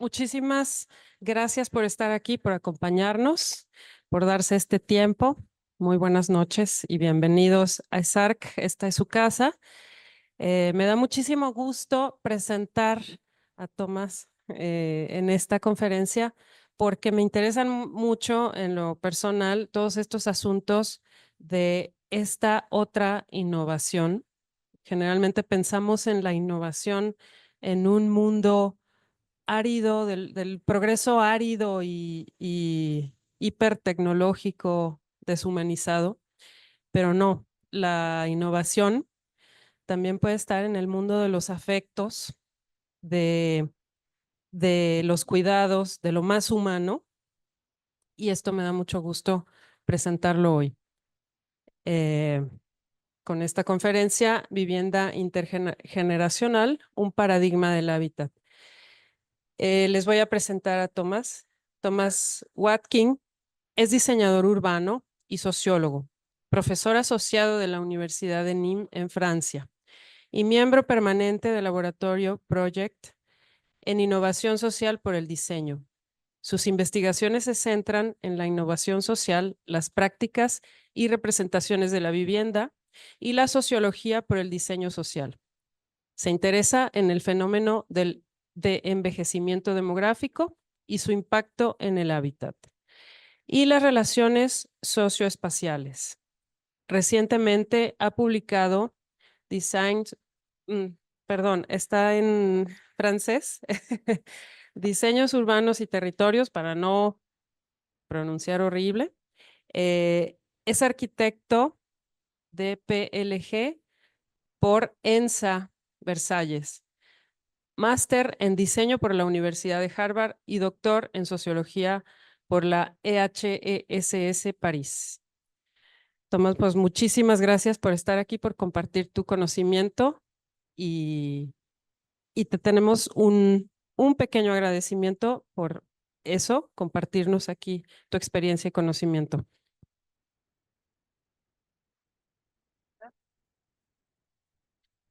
muchísimas gracias por estar aquí, por acompañarnos, por darse este tiempo. Muy buenas noches y bienvenidos a ESARC. Esta es su casa. Me da muchísimo gusto presentar a Tomás en esta conferencia porque me interesan mucho en lo personal todos estos asuntos de esta otra innovación. Generalmente pensamos en la innovación en un mundo árido, del progreso árido y hipertecnológico deshumanizado, pero no, la innovación también puede estar en el mundo de los afectos, de, de los cuidados, de lo más humano, y esto me da mucho gusto presentarlo hoy. Eh, con esta conferencia, Vivienda Intergeneracional, un paradigma del hábitat. Les voy a presentar a Tomás. Tomás Watkin es diseñador urbano y sociólogo, profesor asociado de la Universidad de Nîmes en Francia y miembro permanente del laboratorio Project en innovación social por el diseño. Sus investigaciones se centran en la innovación social, las prácticas y representaciones de la vivienda y la sociología por el diseño social. Se interesa en el fenómeno de envejecimiento demográfico y su impacto en el hábitat y las relaciones socioespaciales. Recientemente ha publicado Designs, está en francés, Diseños urbanos y territorios, para no pronunciar horrible. Es arquitecto de PLG por ENSA Versalles, máster en diseño por la Universidad de Harvard y doctor en sociología por la EHESS París. Tomás, pues muchísimas gracias por estar aquí, por compartir tu conocimiento y, y te tenemos un pequeño agradecimiento por eso, compartirnos aquí tu experiencia y conocimiento.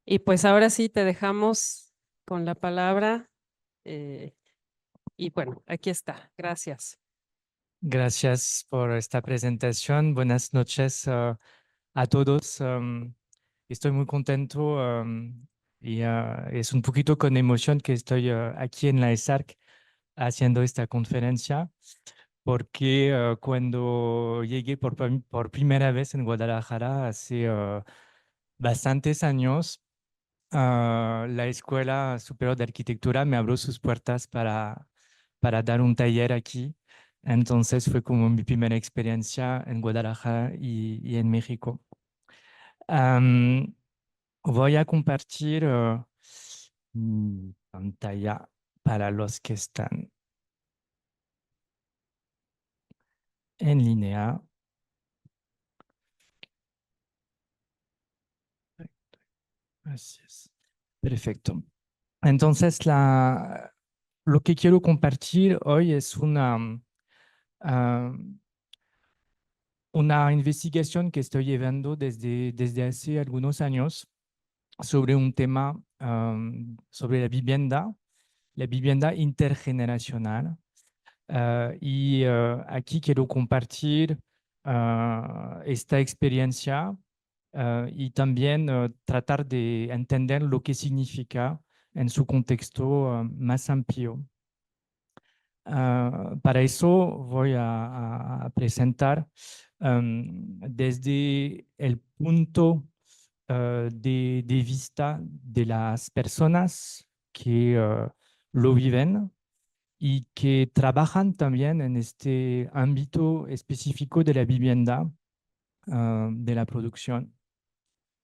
Y pues ahora sí te dejamos con la palabra eh, y bueno, aquí está. Gracias. Gracias por esta presentación. Buenas noches a todos. Estoy muy contento y es un poquito con emoción que estoy aquí en la ESARC haciendo esta conferencia, porque cuando llegué por primera vez en Guadalajara hace bastantes años, la Escuela Superior de Arquitectura me abrió sus puertas para dar un taller aquí. Entonces fue como mi primera experiencia en Guadalajara y en México. Am, Voy a compartir mi pantalla para los que están en línea. Así es. Perfecto. Entonces, lo que quiero compartir hoy es una investigación que estoy llevando desde hace algunos años sobre un tema sobre la vivienda intergeneracional. Aquí quiero compartir esta experiencia y también tratar de entender lo que significa en su contexto más amplio. Para eso voy a presentar desde el punto de vista de las personas que lo viven y que trabajan también en este ámbito específico de la vivienda, de la producción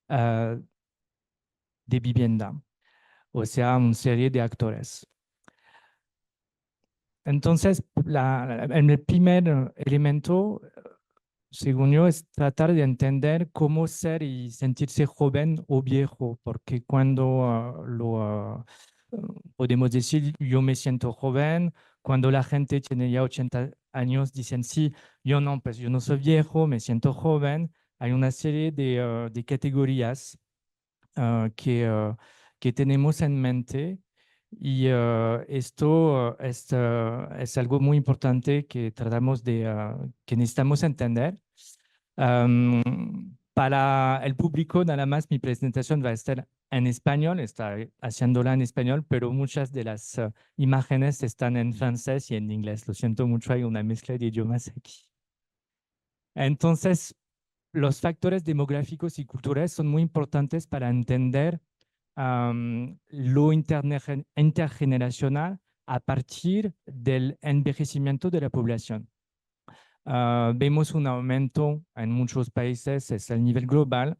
de vivienda, o sea, una serie de actores. Entonces, el primer elemento, según yo, es tratar de entender cómo ser y sentirse joven o viejo, porque cuando podemos decir yo me siento joven, cuando la gente tiene ya 80 años dicen sí, yo no, pues yo no soy viejo, me siento joven. Hay una serie de categorías que tenemos en mente Y esto es algo muy importante que tratamos que necesitamos entender. Para el público, nada más mi presentación va a estar en español, estaré haciéndola en español, pero muchas de las imágenes están en francés y en inglés. Lo siento mucho, hay una mezcla de idiomas aquí. Entonces, los factores demográficos y culturales son muy importantes para entender lo intergeneracional a partir del envejecimiento de la población. Vemos un aumento en muchos países, es el nivel global,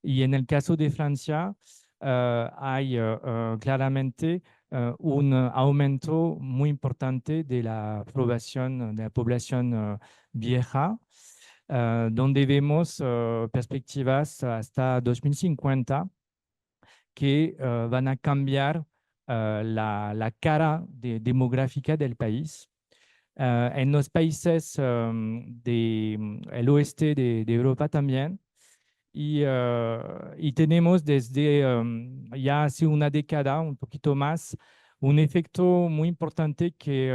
y en el caso de Francia hay claramente un aumento muy importante de la población vieja, donde vemos perspectivas hasta 2050 que van a cambiar la cara demográfica del país. En los países del oeste de Europa también. Y tenemos desde ya hace una década, un poquito más, un efecto muy importante que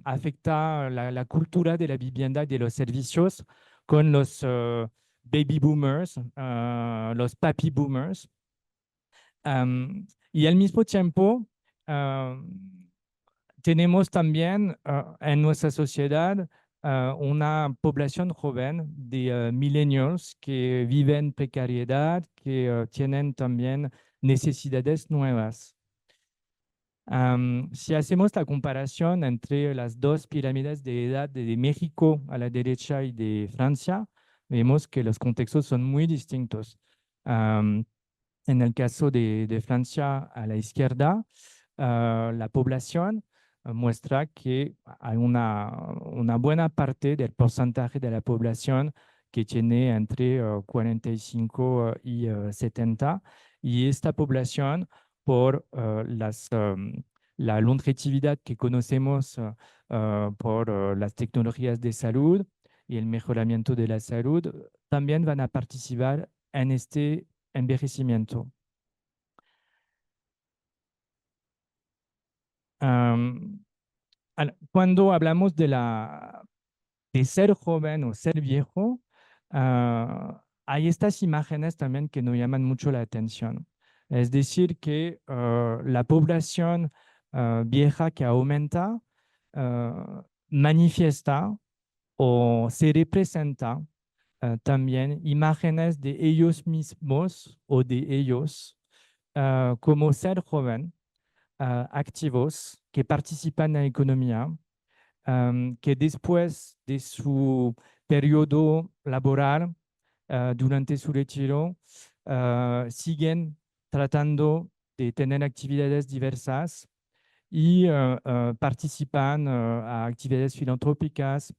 afecta la cultura de la vivienda y de los servicios con los baby boomers, los papi boomers. Y al mismo tiempo, tenemos también en nuestra sociedad una población joven de millennials que viven en precariedad, que tienen también necesidades nuevas. Si hacemos la comparación entre las dos pirámides de edad de México a la derecha y de Francia, vemos que los contextos son muy distintos. En el caso de Francia a la izquierda, la población muestra que hay una buena parte del porcentaje de la población que tiene entre 45 y 70, y esta población, por la longevidad que conocemos por las tecnologías de salud y el mejoramiento de la salud, también van a participar en este envejecimiento. Am, Cuando hablamos de ser joven o ser viejo, hay estas imágenes también que nos llaman mucho la atención. Es decir, que la población vieja que aumenta manifiesta o se representa también imágenes de ellos mismos o de ellos como ser joven, activos, que participan en la economía, que después de su periodo laboral, durante su retiro, siguen tratando de tener actividades diversas y participan a actividades filantrópicas,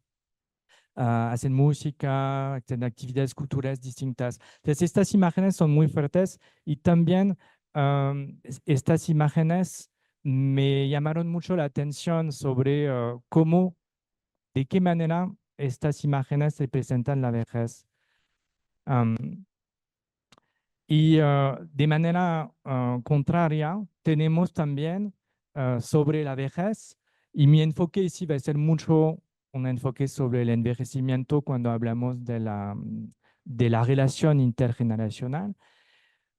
hacen música, tienen actividades culturales distintas. Entonces, estas imágenes son muy fuertes y también estas imágenes me llamaron mucho la atención sobre cómo, de qué manera estas imágenes representan la vejez. Y de manera contraria, tenemos también sobre la vejez, y mi enfoque sí va a ser mucho un enfoque sobre el envejecimiento cuando hablamos de la relación intergeneracional,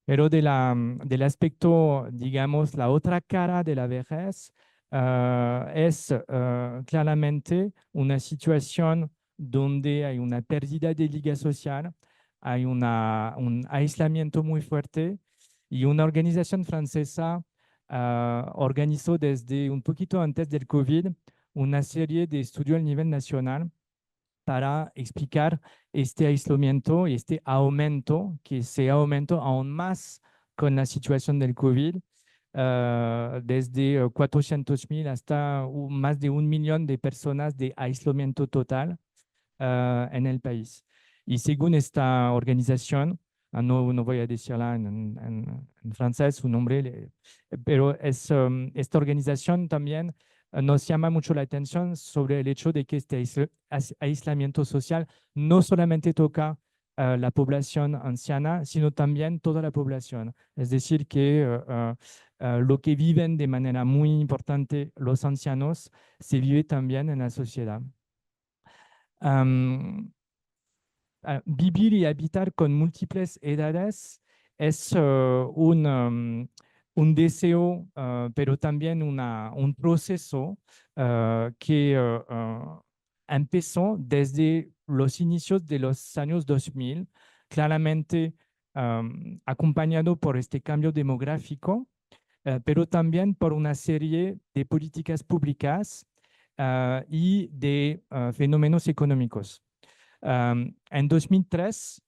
pero del aspecto, digamos, la otra cara de la vejez es claramente una situación donde hay una pérdida de liga social, hay un aislamiento muy fuerte, y una organización francesa organizó desde un poquito antes del COVID una serie de estudios a nivel nacional para explicar este aislamiento y este aumento, que se aumentó aún más con la situación del COVID, desde 400.000 hasta más de 1 millón de personas de aislamiento total en el país. Y según esta organización, no voy a decirla en francés su nombre, pero esta organización también nos llama mucho la atención sobre el hecho de que este aislamiento social no solamente toca la población anciana, sino también toda la población. Es decir, que lo que viven de manera muy importante los ancianos, se vive también en la sociedad. Vivir y habitar con múltiples edades es un deseo, pero también un proceso que empezó desde los inicios de los años 2000, claramente acompañado por este cambio demográfico, pero también por una serie de políticas públicas y de fenómenos económicos. En 2003,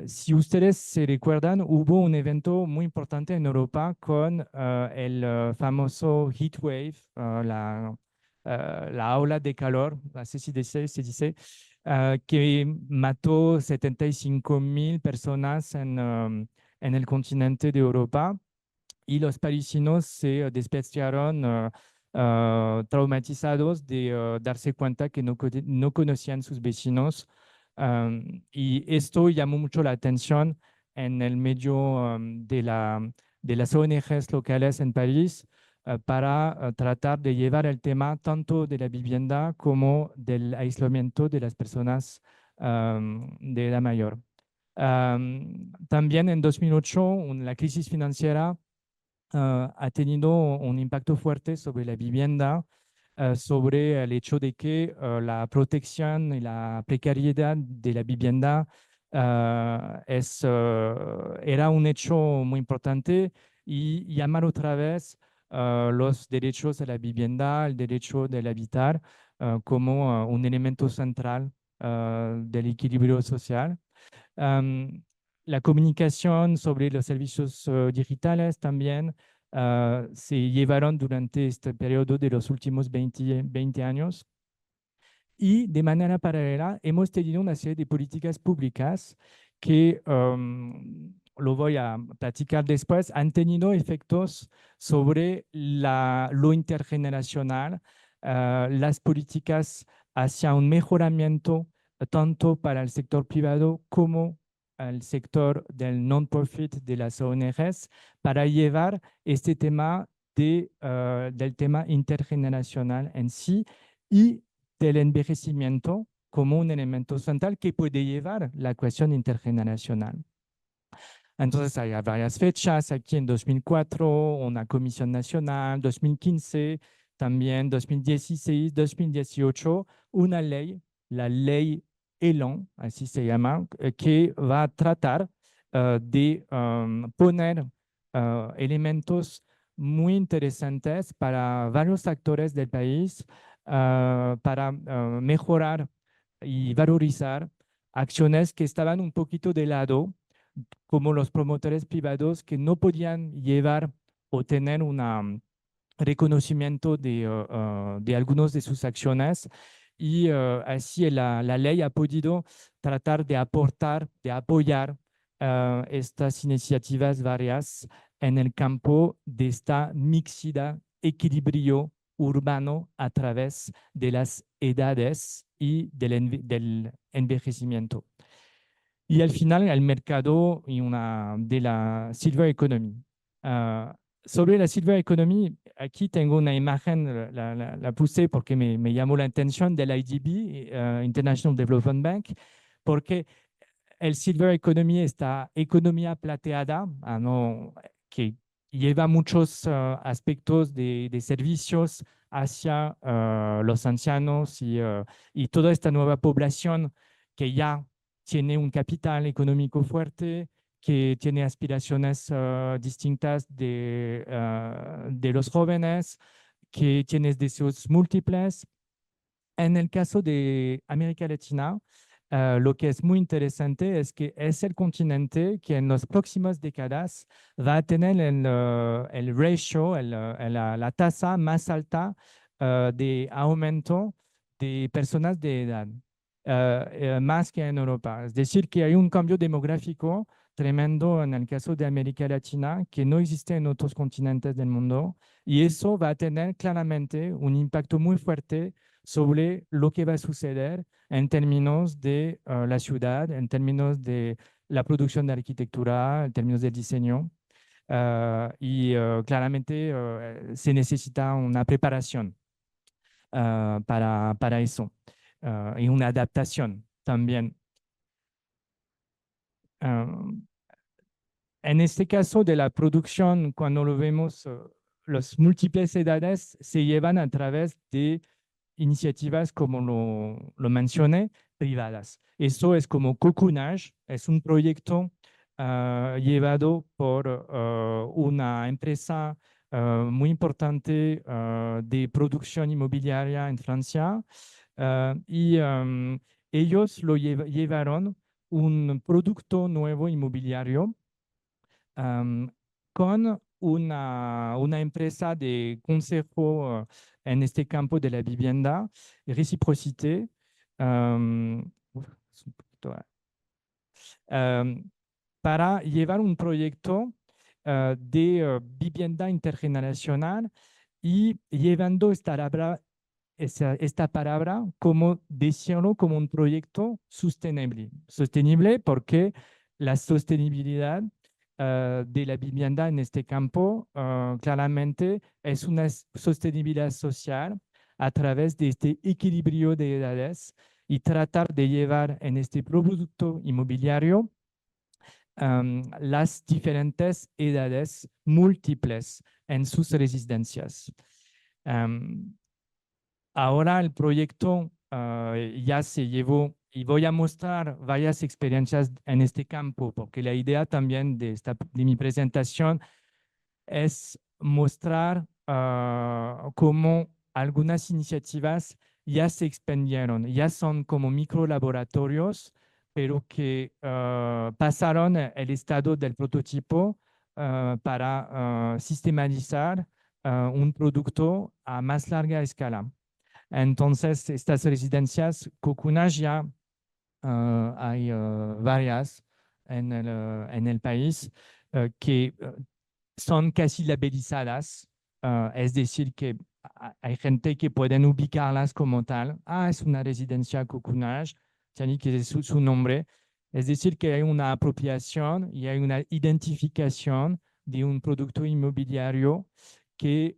si ustedes se recuerdan, hubo un evento muy importante en Europa con el famoso heat wave, la ola de calor, así se dice, que mató 75.000 personas en el continente de Europa y los parisinos se despertaron traumatizados de darse cuenta que no conocían sus vecinos. Y esto llamó mucho la atención en el medio de las ONGs locales en París para tratar de llevar el tema tanto de la vivienda como del aislamiento de las personas de edad mayor. También en 2008, la crisis financiera ha tenido un impacto fuerte sobre la vivienda, sobre el hecho de que la protección y la precariedad de la vivienda era un hecho muy importante y llamar otra vez los derechos a la vivienda, el derecho del habitar, como un elemento central del equilibrio social. Am, la comunicación sobre los servicios digitales también se llevaron durante este periodo de los últimos 20 años. Y de manera paralela hemos tenido una serie de políticas públicas que, lo voy a platicar después, han tenido efectos sobre lo intergeneracional, las políticas hacia un mejoramiento tanto para el sector privado como el sector del non-profit de las ONGs, para llevar este tema del tema intergeneracional en sí y del envejecimiento como un elemento central que puede llevar la cuestión intergeneracional. Entonces hay varias fechas, aquí en 2004, una comisión nacional, 2015, también 2016, 2018, una ley, la ley Elan, así se llama, que va a tratar de poner elementos muy interesantes para varios actores del país para mejorar y valorizar acciones que estaban un poquito de lado, como los promotores privados que no podían llevar o tener un reconocimiento de algunos de sus acciones. Y así la ley ha podido tratar de aportar, de apoyar estas iniciativas varias en el campo de esta mixidad, equilibrio urbano a través de las edades y del envejecimiento. Y al final, el mercado de la Silver Economy. Sobre la Silver Economy, aquí tengo una imagen, la puse porque me llamó la atención del IDB, International Development Bank, porque el Silver Economy, esta economía plateada, que lleva muchos aspectos de servicios hacia los ancianos y toda esta nueva población que ya tiene un capital económico fuerte, que tiene aspiraciones distintas de los jóvenes, que tiene deseos múltiples. En el caso de América Latina, lo que es muy interesante es que es el continente que en las próximas décadas va a tener el ratio, la tasa más alta de aumento de personas de edad, más que en Europa. Es decir, que hay un cambio demográfico tremendo en el caso de América Latina que no existe en otros continentes del mundo, y eso va a tener claramente un impacto muy fuerte sobre lo que va a suceder en términos de la ciudad, en términos de la producción de arquitectura, en términos de diseño. Claramente se necesita una preparación para eso y una adaptación también. En este caso de la producción, cuando lo vemos, las múltiples edades se llevan a través de iniciativas, como lo mencioné, privadas. Eso es como Cocoonage, es un proyecto llevado por una empresa muy importante de producción inmobiliaria en Francia. Ellos llevaron un producto nuevo inmobiliario um, con una empresa de consejo en este campo de la vivienda, Reciprocité, es un poquito, para llevar un proyecto de vivienda intergeneracional y llevando esta palabra como decirlo como un proyecto sostenible. Sostenible porque la sostenibilidad de la vivienda en este campo claramente es una sostenibilidad social a través de este equilibrio de edades y tratar de llevar en este producto inmobiliario las diferentes edades múltiples en sus residencias. Ahora el proyecto ya se llevó y voy a mostrar varias experiencias en este campo, porque la idea también de mi presentación es mostrar cómo algunas iniciativas ya se expandieron, ya son como micro laboratorios, pero que pasaron el estado del prototipo para sistematizar un producto a más larga escala. Entonces, estas residencias Cocoonage ya hay varias en el país que son casi labelizadas, es decir, que hay gente que pueden ubicarlas como tal. Ah, es una residencia Cocoonage, que es su nombre. Es decir, que hay una apropiación y hay una identificación de un producto inmobiliario que,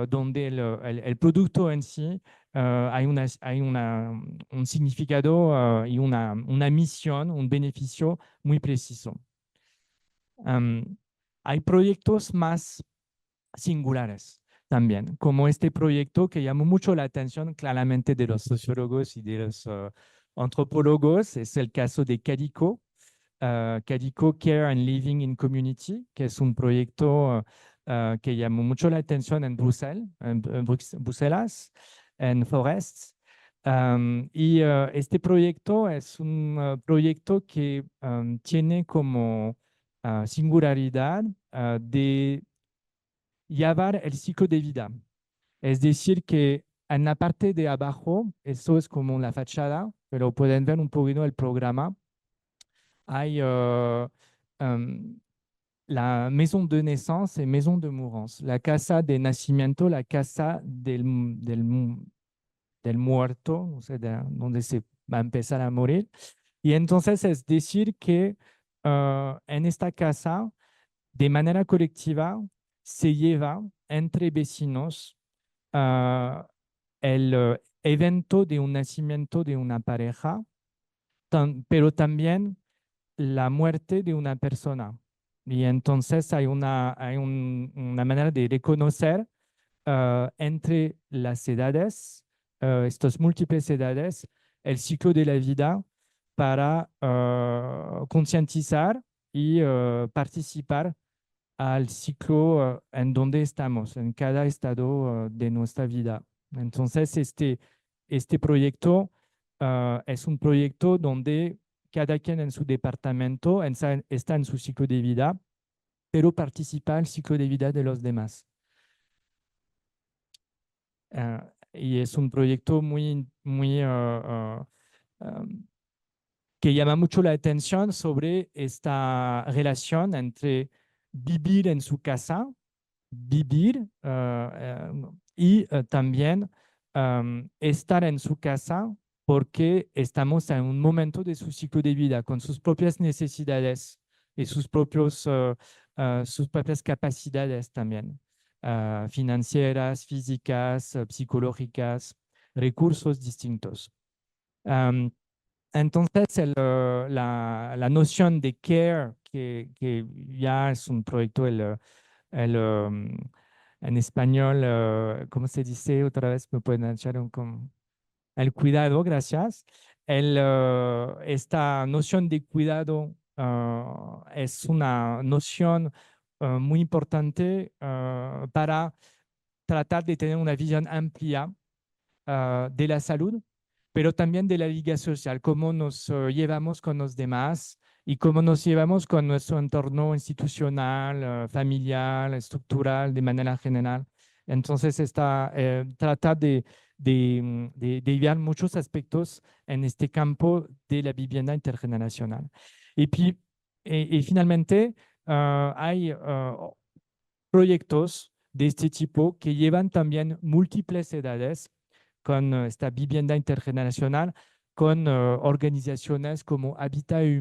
donde el producto en sí hay un significado y una misión, un beneficio muy preciso. Hay proyectos más singulares también, como este proyecto que llamó mucho la atención claramente de los sociólogos y de los antropólogos. Es el caso de Cadico, Cadico Care and Living in Community, que es un proyecto que llamó mucho la atención en Bruselas, en Forest. Este proyecto es un proyecto que tiene como singularidad de llevar el ciclo de vida. Es decir, que en la parte de abajo, eso es como la fachada, pero pueden ver un poquito el programa. Hay la maison de naissance y maison de mourance, la casa de nacimiento, la casa del muerto, no sé, donde se va a empezar a morir. Y entonces es decir que en esta casa, de manera colectiva, se lleva entre vecinos el evento de un nacimiento de una pareja, pero también la muerte de una persona. Y entonces hay una manera de reconocer entre las edades, estas múltiples edades, el ciclo de la vida para concientizar y participar al ciclo en donde estamos, en cada estado de nuestra vida. Entonces, este proyecto es un proyecto donde cada quien en su departamento está en su ciclo de vida, pero participa al ciclo de vida de los demás. Y es un proyecto que llama mucho la atención sobre esta relación entre vivir en su casa, vivir y también estar en su casa porque estamos en un momento de su ciclo de vida con sus propias necesidades y sus propias capacidades también, financieras, físicas, psicológicas, recursos distintos. Entonces, la noción de care, que ya es un proyecto, en español, ¿cómo se dice? Otra vez me pueden echar el cuidado, gracias. Esta noción de cuidado es una noción muy importante para tratar de tener una visión amplia de la salud, pero también de la vida social, cómo nos llevamos con los demás y cómo nos llevamos con nuestro entorno institucional, familiar, estructural, de manera general. Entonces, trata de ver muchos aspectos en este campo de la vivienda intergeneracional. Y finalmente, hay proyectos de este tipo que llevan también múltiples edades con esta vivienda intergeneracional, con organizaciones como Habitat y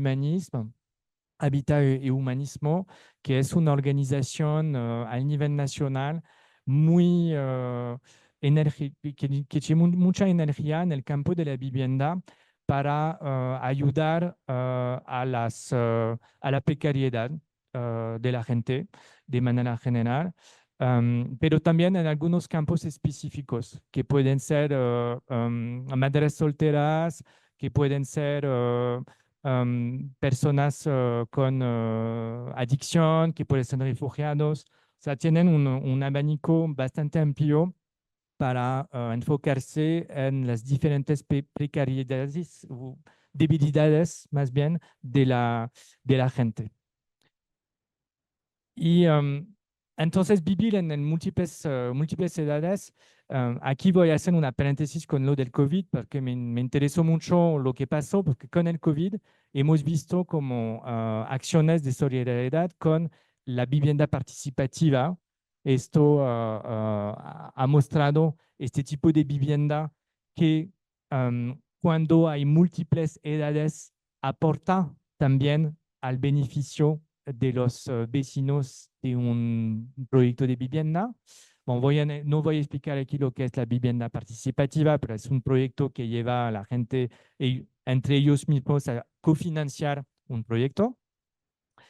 Humanismo, que es una organización a nivel nacional muy que tiene mucha energía en el campo de la vivienda para ayudar a la precariedad de la gente de manera general. Pero también en algunos campos específicos que pueden ser madres solteras, que pueden ser personas con adicción, que pueden ser refugiados. O sea, tienen un abanico bastante amplio para enfocarse en las diferentes precariedades o debilidades, más bien, de la gente. Y entonces vivir en múltiples edades, aquí voy a hacer una paréntesis con lo del COVID, porque me interesó mucho lo que pasó, porque con el COVID hemos visto como acciones de solidaridad con la vivienda participativa. Esto ha mostrado este tipo de vivienda que cuando hay múltiples edades aporta también al beneficio de los vecinos de un proyecto de vivienda. Bueno, no voy a explicar aquí lo que es la vivienda participativa, pero es un proyecto que lleva a la gente entre ellos mismos a cofinanciar un proyecto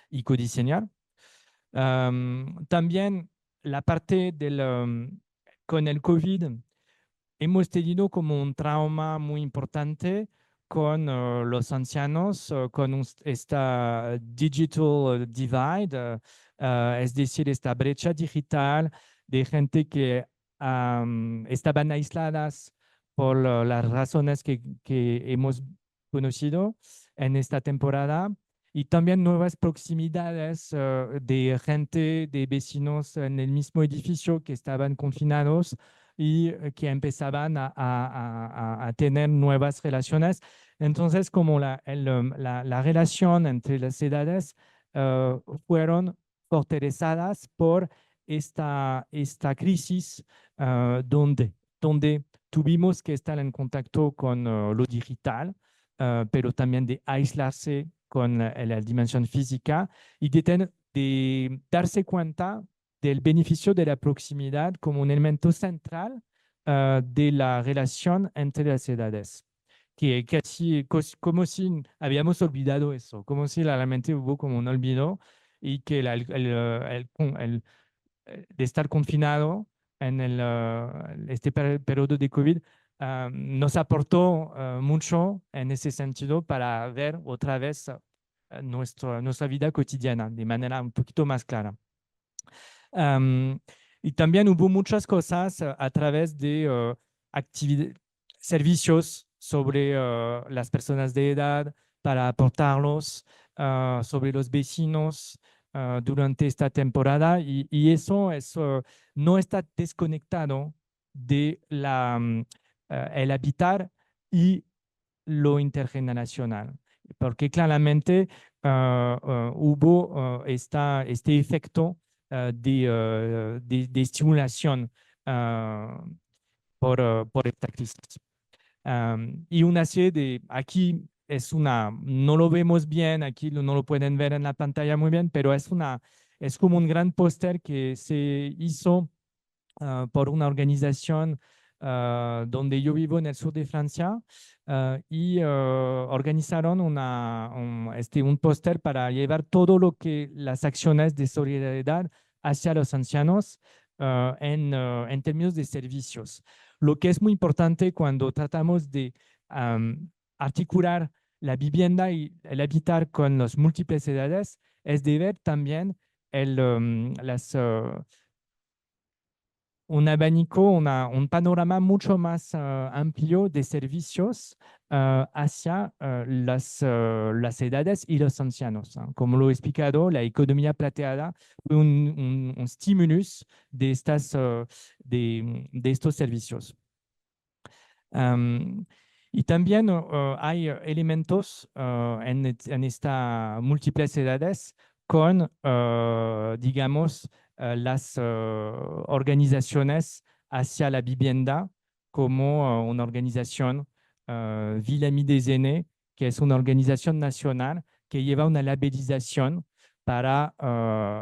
y codiseñar. También la parte con el COVID, hemos tenido como un trauma muy importante con los ancianos, con esta digital divide, es decir, esta brecha digital de gente que estaban aisladas por las razones que hemos conocido en esta temporada. Y también nuevas proximidades de gente, de vecinos en el mismo edificio que estaban confinados y que empezaban a tener nuevas relaciones. Entonces, como la relación entre las edades fueron fortalecidas por esta crisis donde tuvimos que estar en contacto con lo digital, pero también de aislarse con la dimensión física y de darse cuenta del beneficio de la proximidad como un elemento central de la relación entre las edades. Que casi como si habíamos olvidado eso, como si realmente hubo como un olvido y que de estar confinado en este periodo de COVID nos aportó mucho en ese sentido para ver otra vez nuestra vida cotidiana de manera un poquito más clara. Y también hubo muchas cosas a través de servicios sobre las personas de edad para aportarlos, sobre los vecinos durante esta temporada y eso no está desconectado de el habitar y lo intergeneracional, porque claramente hubo este efecto de estimulación por esta crisis. Y una serie aquí no lo vemos bien, aquí no lo pueden ver en la pantalla muy bien, pero es como un gran póster que se hizo por una organización donde yo vivo en el sur de Francia y organizaron un póster para llevar todo lo que las acciones de solidaridad hacia los ancianos en términos de servicios. Lo que es muy importante cuando tratamos de articular la vivienda y el habitar con las múltiples edades es de ver también un abanico, un panorama mucho más amplio de servicios hacia las edades y los ancianos, ¿no? Como lo he explicado, la economía plateada fue un stimulus de estos servicios. Y también hay elementos en esta múltiples edades con, digamos, las organizaciones hacia la vivienda, como una organización, Ville Amis des Aînés, que es una organización nacional que lleva una labelización para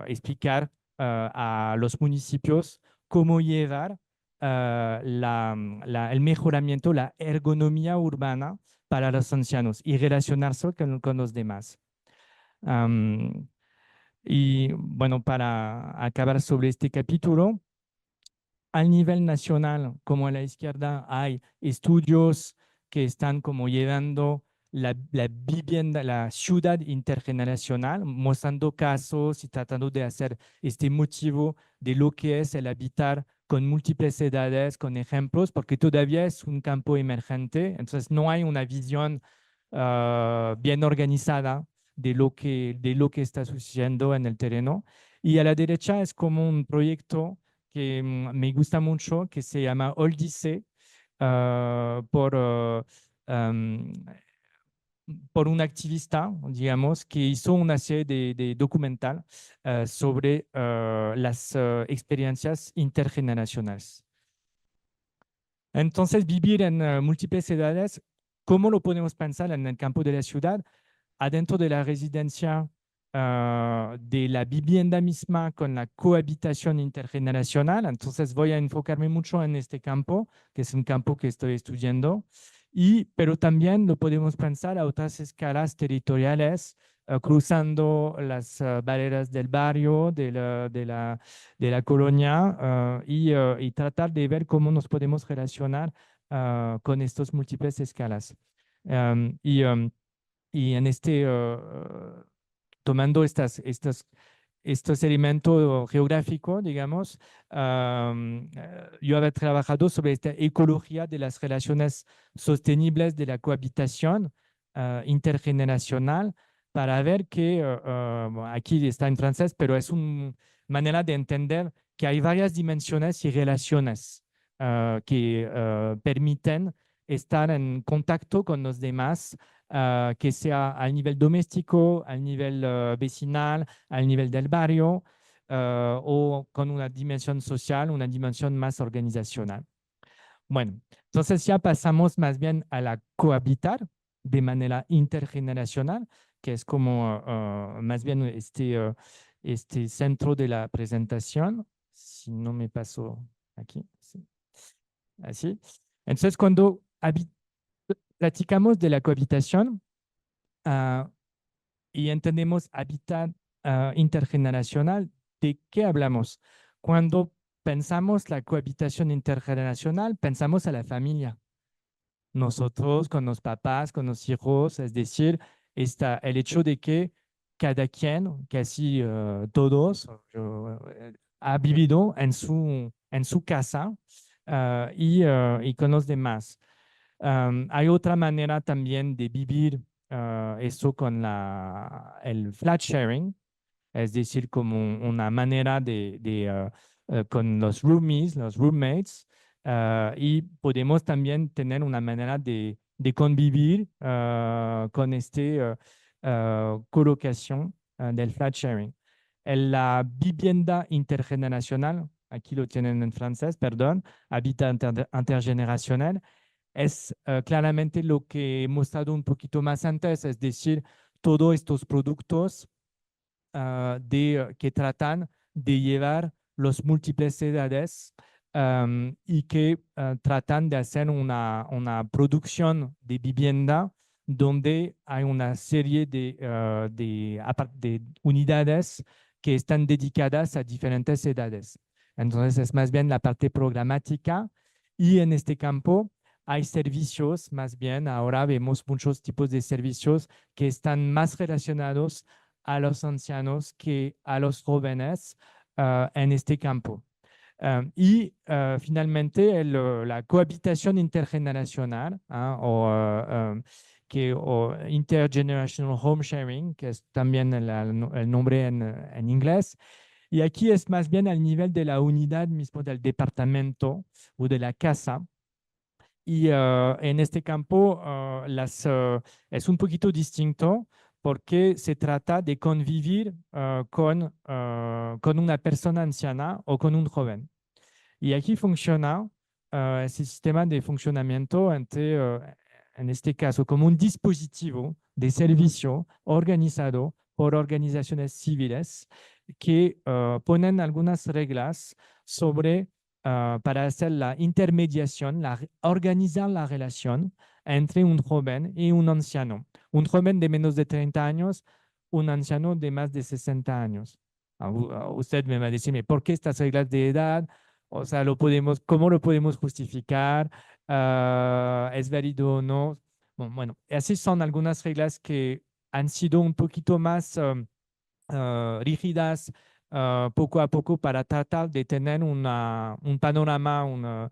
explicar a los municipios cómo llevar el mejoramiento, la ergonomía urbana para los ancianos y relacionarse con los demás. Y bueno, para acabar sobre este capítulo, a nivel nacional, como a la izquierda, hay estudios que están como llevando la vivienda, la ciudad intergeneracional, mostrando casos y tratando de hacer este motivo de lo que es el habitar con múltiples edades, con ejemplos, porque todavía es un campo emergente, entonces no hay una visión bien organizada de lo que está sucediendo en el terreno. Y a la derecha es como un proyecto que me gusta mucho, que se llama Oldice, por un activista, digamos, que hizo una serie de documental sobre las experiencias intergeneracionales. Entonces, vivir en múltiples edades, ¿cómo lo podemos pensar en el campo de la ciudad? Adentro de la residencia, de la vivienda misma con la cohabitación intergeneracional. Entonces voy a enfocarme mucho en este campo, que es un campo que estoy estudiando, pero también lo podemos pensar a otras escalas territoriales, cruzando las barreras del barrio, de la colonia, y tratar de ver cómo nos podemos relacionar con estas múltiples escalas. Um, y, um, y en tomando estos elementos geográficos, digamos, yo había trabajado sobre esta ecología de las relaciones sostenibles de la cohabitación intergeneracional para ver que, bueno, aquí está en francés, pero es una manera de entender que hay varias dimensiones y relaciones que permiten estar en contacto con los demás, que sea al nivel doméstico, al nivel vecinal, al nivel del barrio, o con una dimensión social, una dimensión más organizacional. Bueno, entonces ya pasamos más bien a la cohabitar de manera intergeneracional, que es como más bien este centro de la presentación. Si no me paso aquí, sí. Así. Entonces, cuando platicamos de la cohabitación, ah, y entendemos hábitat intergeneracional, ¿de qué hablamos? Cuando pensamos la cohabitación intergeneracional, pensamos a la familia. Nosotros con los papás, con los hijos, es decir, está el hecho de que cada quien, casi todos, ha vivido en su casa y con los demás. Hay otra manera también de vivir eso con el flat sharing, es decir, como una manera con los roomies, los roommates, y podemos también tener una manera de convivir con colocación del flat sharing. La vivienda intergeneracional, aquí lo tienen en francés, perdón, hábitat intergeneracional, es claramente lo que he mostrado un poquito más antes, es decir, todos estos productos que tratan de llevar los múltiples edades y que tratan de hacer una producción de vivienda donde hay una serie de unidades que están dedicadas a diferentes edades. Entonces es más bien la parte programática y en este campo hay servicios, más bien ahora vemos muchos tipos de servicios que están más relacionados a los ancianos que a los jóvenes en este campo. Finalmente, la cohabitación intergeneracional o intergenerational home sharing, que es también el nombre en inglés. Y aquí es más bien al nivel de la unidad mismo del departamento o de la casa. Y en este campo es un poquito distinto porque se trata de convivir con una persona anciana o con un joven. Y aquí funciona ese sistema de funcionamiento en este caso como un dispositivo de servicio organizado por organizaciones civiles que ponen algunas reglas sobre para hacer la intermediación, organizar la relación entre un joven y un anciano. Un joven de menos de 30 años, un anciano de más de 60 años. Usted me va a decir, ¿por qué estas reglas de edad? O sea, ¿cómo lo podemos justificar? ¿Es válido o no? Bueno, así son algunas reglas que han sido un poquito más rígidas poco a poco para tratar de tener un panorama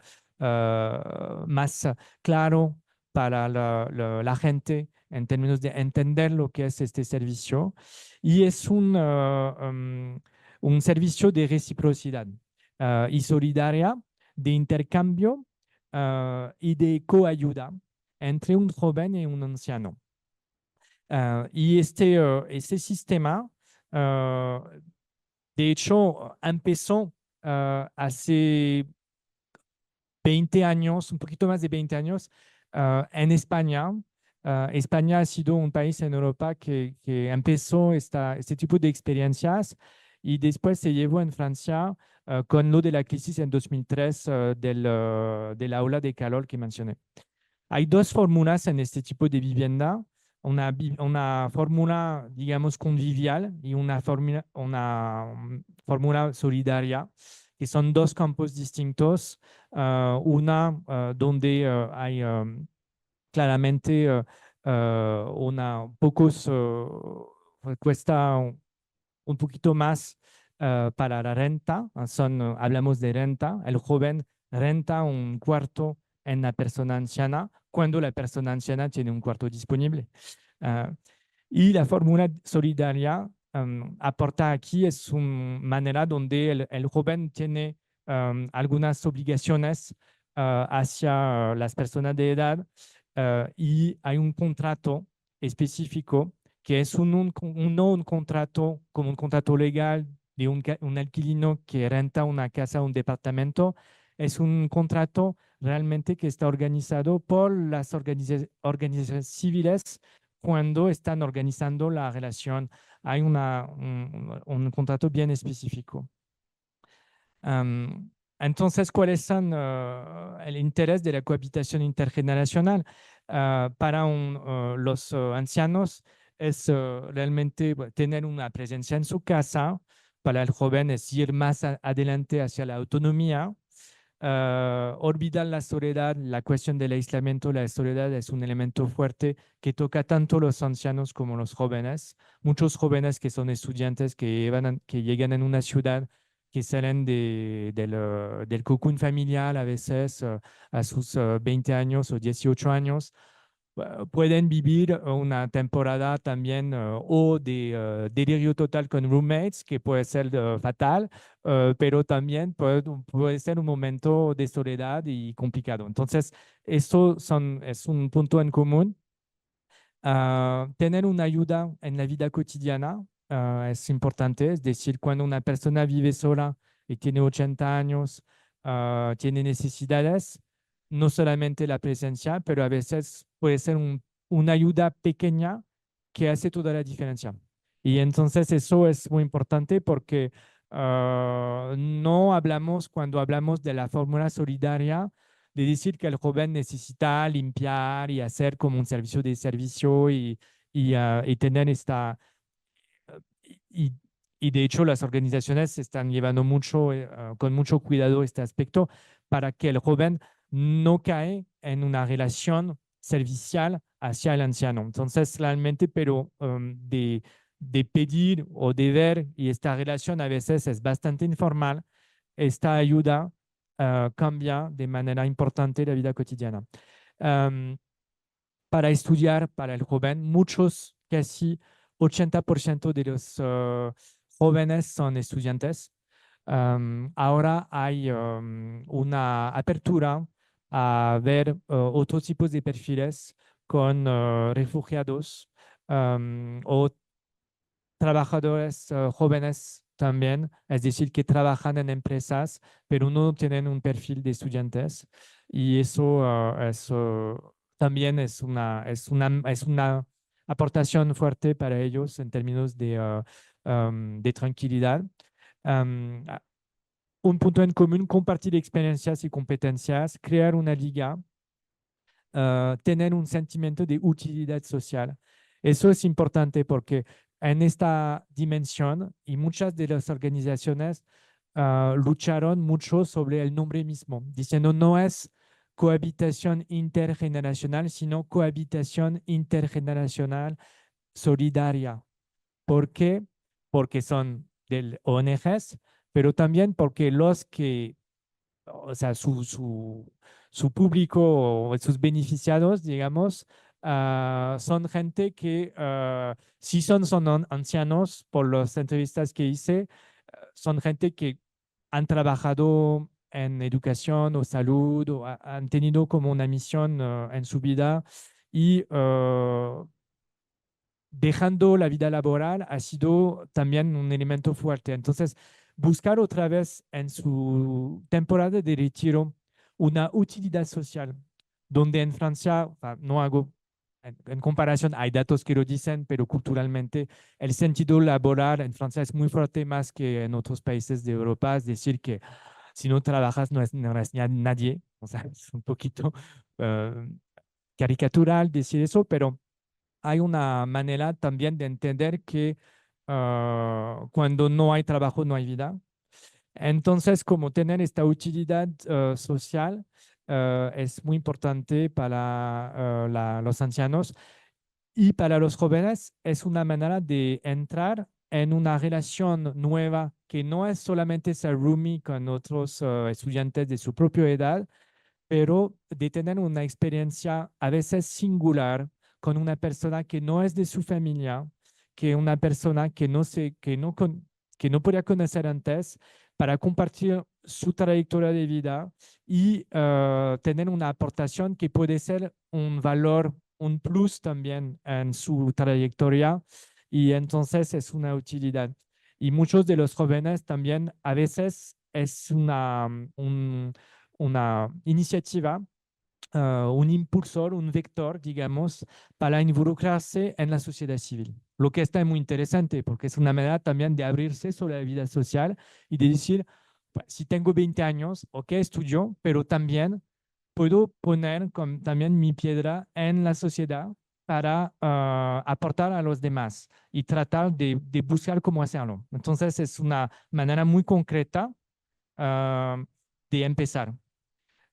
más claro para la gente en términos de entender lo que es este servicio. Y es un servicio de reciprocidad y solidaria, de intercambio y de coayuda entre un joven y un anciano. Y este sistema, de hecho, empezó hace 20 años, un poquito más de 20 años, en España. España ha sido un país en Europa que empezó este tipo de experiencias y después se llevó en Francia con lo de la crisis en 2003 de la ola de calor que mencioné. Hay dos fórmulas en este tipo de vivienda, una fórmula, digamos, convivial y una fórmula solidaria, que son dos campos distintos. Una donde hay claramente cuesta un poquito más para la renta. Hablamos de renta. El joven renta un cuarto en la persona anciana cuando la persona anciana tiene un cuarto disponible. Ah, y la fórmula solidaria aporta aquí es una manera donde el joven tiene algunas obligaciones hacia las personas de edad y hay un contrato específico que es no un contrato como un contrato legal de un alquilino que renta una casa o un departamento, es un contrato realmente que está organizado por las organizaciones civiles cuando están organizando la relación. Hay un contrato bien específico. Entonces, ¿cuáles son el interés de la cohabitación intergeneracional? Para los ancianos es realmente tener una presencia en su casa. Para el joven es ir más adelante hacia la autonomía. Olvidar la soledad, la cuestión del aislamiento, la soledad es un elemento fuerte que toca tanto los ancianos como los jóvenes. Muchos jóvenes que son estudiantes, que llegan en una ciudad, que salen del cocoon familiar a veces a sus 20 años o 18 años, pueden vivir una temporada también o de delirio total con roommates, que puede ser fatal, pero también puede ser un momento de soledad y complicado. Entonces, es un punto en común. Tener una ayuda en la vida cotidiana es importante, es decir, cuando una persona vive sola y tiene 80 años, tiene necesidades, no solamente la presencia, pero a veces puede ser una ayuda pequeña que hace toda la diferencia. Y entonces eso es muy importante porque no hablamos, cuando hablamos de la fórmula solidaria, de decir que el joven necesita limpiar y hacer como un servicio de servicio y tener esta... Y, y de hecho las organizaciones están llevando mucho, con mucho cuidado este aspecto para que el joven no cae en una relación servicial hacia el anciano. Entonces, realmente, pero de pedir o de ver, y esta relación a veces es bastante informal, esta ayuda cambia de manera importante la vida cotidiana. Am, para estudiar para el joven, muchos, casi 80% de los jóvenes son estudiantes. Ahora hay una apertura a ver otros tipos de perfiles con refugiados o trabajadores jóvenes también, es decir, que trabajan en empresas, pero no tienen un perfil de estudiantes. Y eso, también es una aportación fuerte para ellos en términos de tranquilidad. Um, a- un punto en común, compartir experiencias y competencias, crear una liga, tener un sentimiento de utilidad social. Eso es importante porque en esta dimensión y muchas de las organizaciones lucharon mucho sobre el nombre mismo, diciendo no es cohabitación intergeneracional, sino cohabitación intergeneracional solidaria. ¿Por qué? Porque son del ONGs, pero también porque los que, o sea, su público o sus beneficiados, digamos, son gente que sí son ancianos, por las entrevistas que hice, son gente que han trabajado en educación o salud o han tenido como una misión en su vida y dejando la vida laboral ha sido también un elemento fuerte. Entonces, buscar otra vez en su temporada de retiro una utilidad social, donde en Francia, no hago, en comparación, hay datos que lo dicen, pero culturalmente el sentido laboral en Francia es muy fuerte más que en otros países de Europa, es decir, que si no trabajas no eres nadie, o sea, es un poquito caricatural decir eso, pero hay una manera también de entender que cuando no hay trabajo no hay vida. Entonces, como tener esta utilidad social es muy importante para los ancianos y para los jóvenes es una manera de entrar en una relación nueva que no es solamente ser roomie con otros estudiantes de su propia edad, pero de tener una experiencia a veces singular con una persona que no es de su familia, que una persona que que no podía conocer antes, para compartir su trayectoria de vida y tener una aportación que puede ser un valor, un plus también en su trayectoria y entonces es una utilidad. Y muchos de los jóvenes también a veces es una iniciativa, un impulsor, un vector, digamos, para involucrarse en la sociedad civil. Lo que está muy interesante porque es una manera también de abrirse sobre la vida social y de decir, pues, si tengo 20 años, ok, estudio, pero también puedo poner también mi piedra en la sociedad para aportar a los demás y tratar de buscar cómo hacerlo. Entonces es una manera muy concreta de empezar.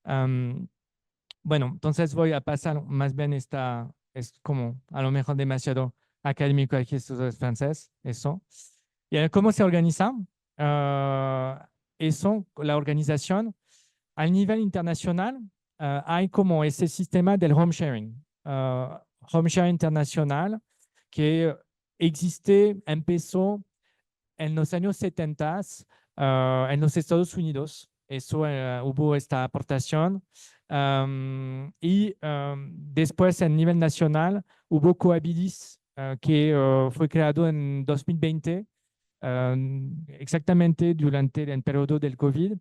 Am, bueno, entonces voy a pasar más bien es como a lo mejor demasiado académico aquí, esto es francés, eso. ¿Y cómo se organiza? Eso, la organización a nivel internacional, hay como ese sistema del home sharing. Home sharing internacional que existe, empezó en los años 70 en los Estados Unidos. Eso hubo esta aportación. Después, a nivel nacional, hubo Cohabilis, que fue creado en 2020, exactamente durante el periodo del COVID.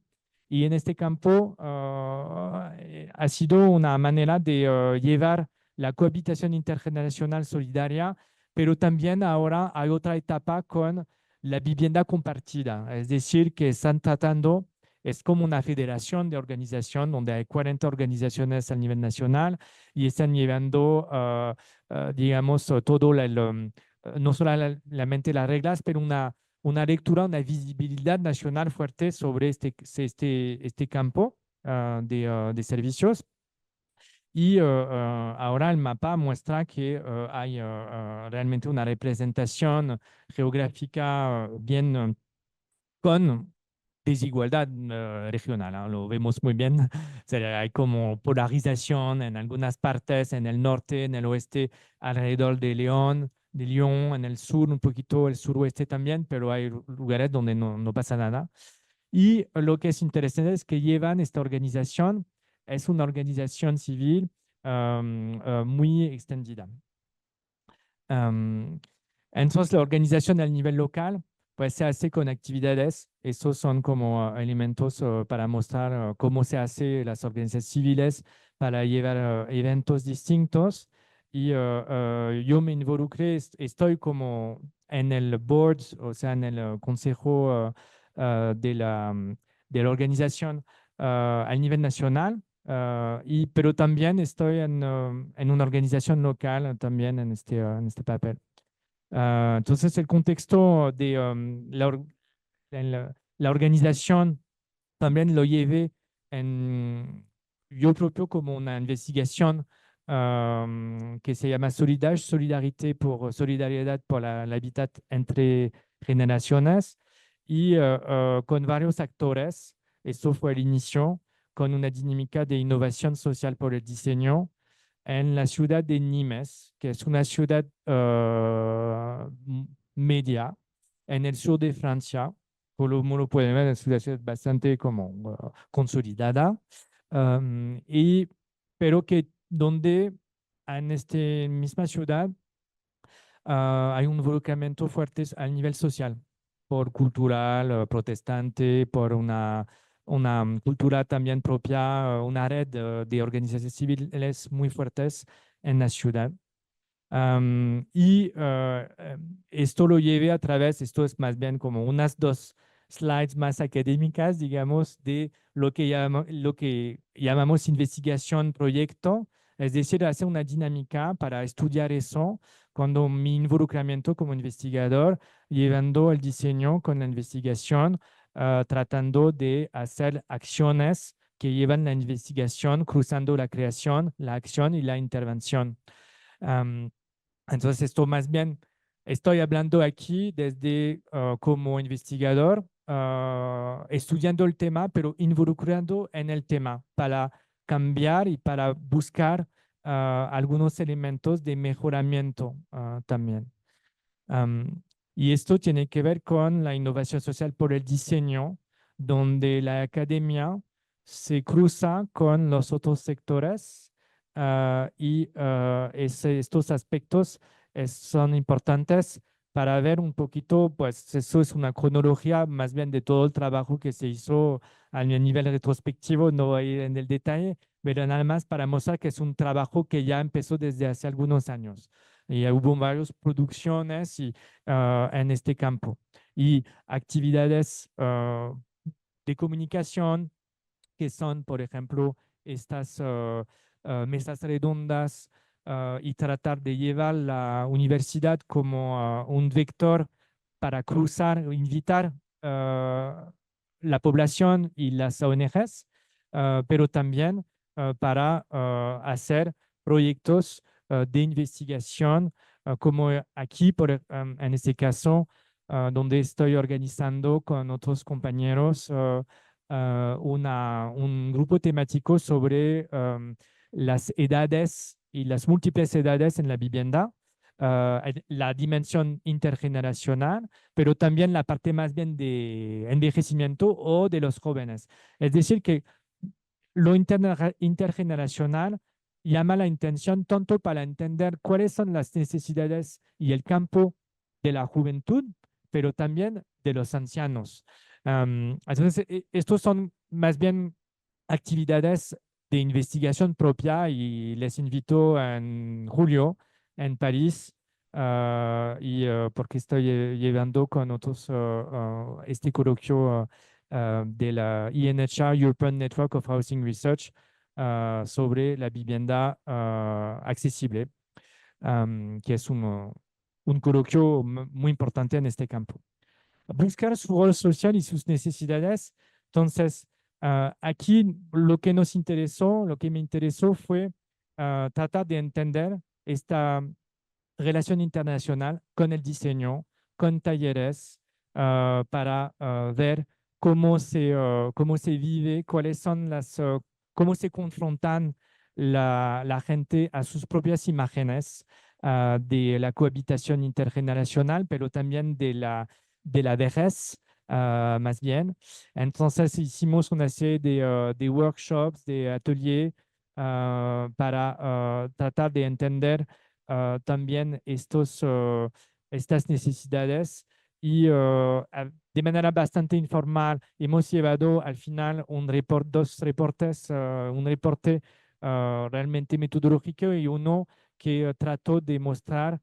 Y en este campo ha sido una manera de llevar la cohabitación intergeneracional solidaria, pero también ahora hay otra etapa con la vivienda compartida, es decir, que están tratando, es como una federación de organización donde hay 40 organizaciones a nivel nacional y están llevando, digamos, todo, no solamente las reglas, pero una lectura, una visibilidad nacional fuerte sobre este campo de servicios. Y ahora el mapa muestra que hay realmente una representación geográfica bien con desigualdad regional, ¿no? Lo vemos muy bien. O sea, hay como polarización en algunas partes, en el norte, en el oeste, alrededor de Lyon, en el sur, un poquito el suroeste también, pero hay lugares donde no pasa nada. Y lo que es interesante es que llevan esta organización, es una organización civil muy extendida. Um, entonces, la organización al nivel local, pues se hace con actividades. Estos son como elementos para mostrar cómo se hace las organizaciones civiles para llevar eventos distintos. Y yo me involucré, estoy como en el board, o sea, en el consejo de la organización al nivel nacional. Pero también estoy en una organización local también en este papel. Entonces, el contexto de la organización también lo llevé yo propio como una investigación que se llama Solidage, Solidaridad por el hábitat entre generaciones y con varios actores. Esto fue el inicio con una dinámica de innovación social por el diseño en la ciudad de Nimes, que es una ciudad media en el sur de Francia. Como lo pueden ver, es una ciudad bastante como consolidada, y, pero que donde en esta misma ciudad hay un involucramiento fuerte al nivel social, por cultural, protestante, por una cultura también propia, una red de organizaciones civiles muy fuertes en la ciudad. Esto lo llevé a través, esto es más bien como unas dos slides más académicas, digamos, de lo que llamamos investigación proyecto, es decir, hacer una dinámica para estudiar eso cuando mi involucramiento como investigador, llevando el diseño con la investigación, tratando de hacer acciones que llevan la investigación, cruzando la creación, la acción y la intervención. Entonces, esto más bien, estoy hablando aquí desde como investigador, estudiando el tema, pero involucrando en el tema para cambiar y para buscar algunos elementos de mejoramiento también. Am, y esto tiene que ver con la innovación social por el diseño, donde la academia se cruza con los otros sectores y estos aspectos son importantes para ver un poquito, pues eso es una cronología más bien de todo el trabajo que se hizo a nivel retrospectivo, no voy a ir en el detalle, pero nada más para mostrar que es un trabajo que ya empezó desde hace algunos años. Y hubo varias producciones en este campo y actividades de comunicación que son, por ejemplo, estas mesas redondas y tratar de llevar la universidad como un vector para cruzar, invitar la población y las ONGs, pero también para hacer proyectos de investigación, como aquí, en este caso, donde estoy organizando con otros compañeros un grupo temático sobre las edades y las múltiples edades en la vivienda, la dimensión intergeneracional, pero también la parte más bien de envejecimiento o de los jóvenes. Es decir, que lo intergeneracional llama la atención tanto para entender cuáles son las necesidades y el campo de la juventud, pero también de los ancianos. Entonces, estos son más bien actividades de investigación propia y les invito en julio en París porque estoy llevando con otros este coloquio de la ENHR, European Network of Housing Research, sobre la vivienda accesible, que es un coloquio muy importante en este campo. Buscar su rol social y sus necesidades. Entonces, aquí lo que nos interesó, lo que me interesó fue tratar de entender esta relación internacional con el diseño, con talleres, para ver cómo se vive, cuáles son cómo se confrontan la gente a sus propias imágenes de la cohabitación intergeneracional, pero también de la vejez, más bien. Entonces hicimos una serie de workshops, de ateliers, para tratar de entender también estas necesidades y de manera bastante informal hemos llevado al final dos reportes, un reporte realmente metodológico y uno que trató de mostrar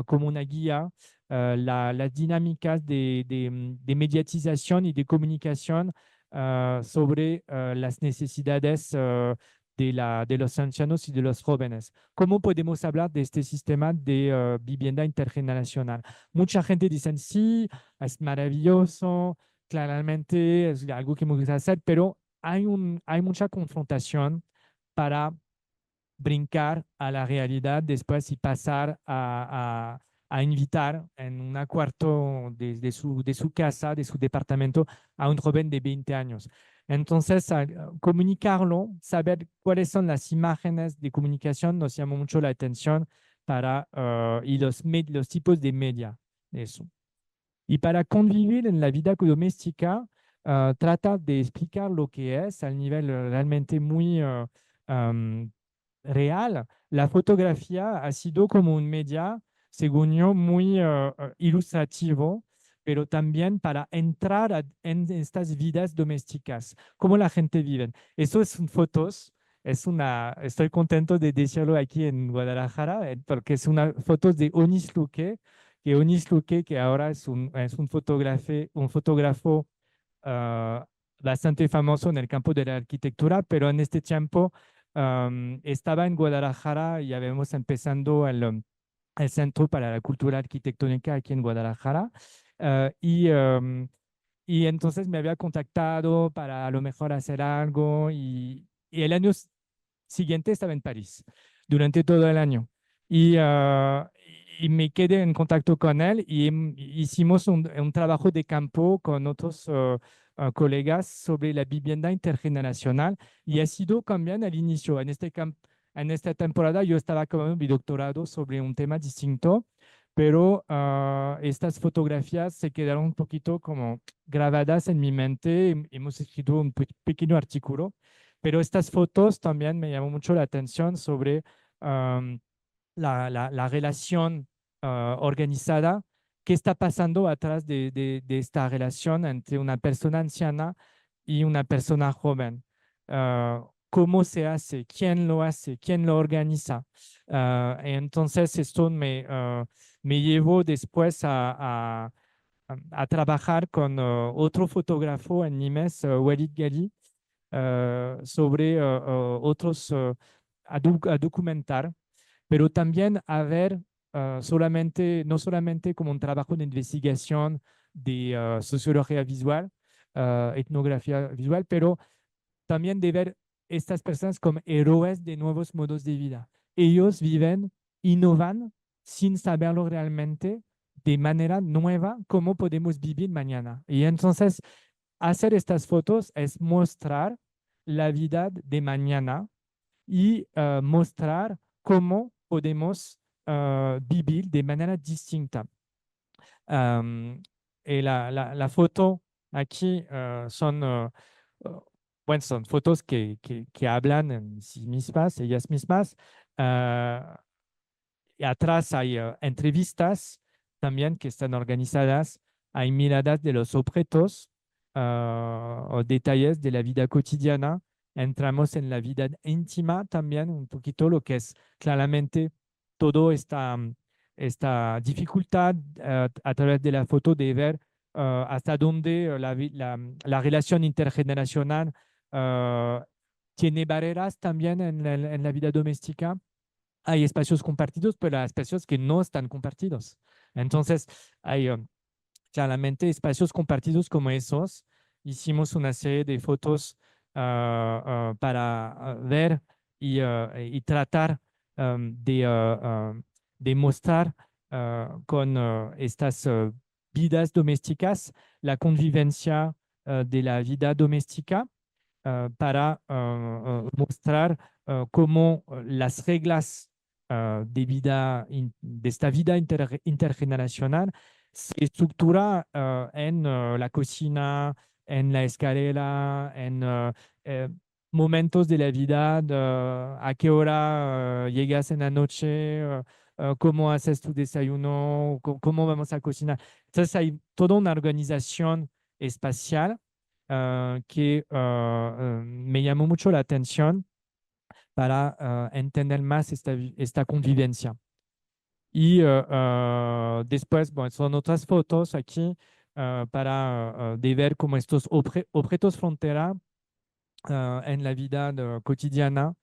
como una guía las dinámicas de mediatización y de comunicación sobre las necesidades de los ancianos y de los jóvenes. ¿Cómo podemos hablar de este sistema de vivienda intergeneracional? Mucha gente dice, sí, es maravilloso, claramente es algo que me gusta hacer, pero hay mucha confrontación para brincar a la realidad después y pasar a invitar en un cuarto de su casa, de su departamento, a un joven de 20 años. Entonces, comunicarlo, saber cuáles son las imágenes de comunicación nos llamó mucho la atención y los tipos de media de eso. Y para convivir en la vida doméstica, trata de explicar lo que es al nivel realmente muy real. La fotografía ha sido como un media, según yo, muy ilustrativo, pero también para entrar en estas vidas domésticas, cómo la gente vive. Eso es fotos. Estoy contento de decirlo aquí en Guadalajara, porque es una fotos de Onis Luque, que ahora es un fotógrafo bastante famoso en el campo de la arquitectura, pero en este tiempo estaba en Guadalajara y habíamos empezando el Centro para la Cultura Arquitectónica aquí en Guadalajara. eh, y, um, y entonces me había contactado para a lo mejor hacer algo y el año siguiente estaba en París durante todo el año. Y, y me quedé en contacto con él y hicimos un trabajo de campo con otros colegas sobre la vivienda intergeneracional y ha sido también al inicio. En esta temporada yo estaba acabando mi doctorado sobre un tema distinto, pero estas fotografías se quedaron un poquito como grabadas en mi mente. Hemos escrito un pequeño artículo, pero estas fotos también me llamó mucho la atención sobre la relación organizada. ¿Qué está pasando atrás de esta relación entre una persona anciana y una persona joven? ¿Cómo se hace? ¿Quién lo hace? ¿Quién lo organiza? Entonces, esto me llevó después a trabajar con otro fotógrafo en Nimes, Walid Gali, sobre otros, a documentar, pero también a ver no solamente como un trabajo de investigación de sociología visual, etnografía visual, pero también de ver estas personas como héroes de nuevos modos de vida. Ellos viven, innovan sin saberlo realmente de manera nueva cómo podemos vivir mañana. Y entonces, hacer estas fotos es mostrar la vida de mañana y mostrar cómo podemos vivir de manera distinta. Am, y la foto aquí bueno, son fotos que hablan en sí mismas, ellas mismas. Ah, y atrás hay entrevistas también que están organizadas, hay miradas de los objetos o detalles de la vida cotidiana. Entramos en la vida íntima también, un poquito lo que es claramente todo esta dificultad a través de la foto de ver hasta dónde la relación intergeneracional tiene barreras también en la vida doméstica. Hay espacios compartidos, pero hay espacios que no están compartidos. Entonces, hay claramente espacios compartidos como esos. Hicimos una serie de fotos para ver y tratar de mostrar con estas vidas domésticas la convivencia de la vida doméstica para mostrar cómo las reglas de vida, de esta vida intergeneracional se estructura en la cocina, en la escalera, en momentos de la vida, a qué hora llegas en la noche, cómo haces tu desayuno, cómo vamos a cocinar. Entonces hay toda una organización espacial que me llamó mucho la atención para entender más esta convivencia. Y después, bueno, son otras fotos aquí para de ver cómo estos objetos frontera en la vida cotidiana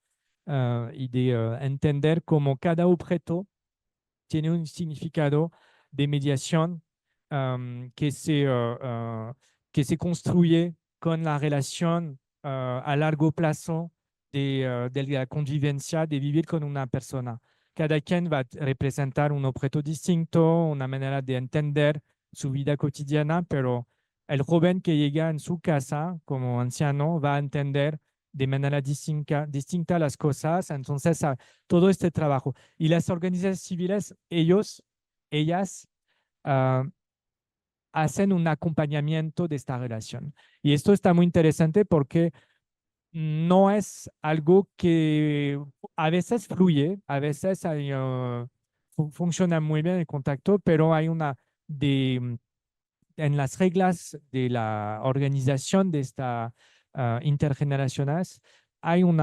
y de entender cómo cada objeto tiene un significado de mediación que se construye con la relación a largo plazo de la convivencia, de vivir con una persona. Cada quien va a representar un objeto distinto, una manera de entender su vida cotidiana, pero el joven que llega en su casa como anciano va a entender de manera distinta las cosas. Entonces, todo este trabajo. Y las organizaciones civiles, ellas ah, hacen un acompañamiento de esta relación. Y esto está muy interesante porque no es algo que a veces fluye, a veces funciona muy bien el contacto, pero hay en las reglas de la organización de esta intergeneracionales, hay un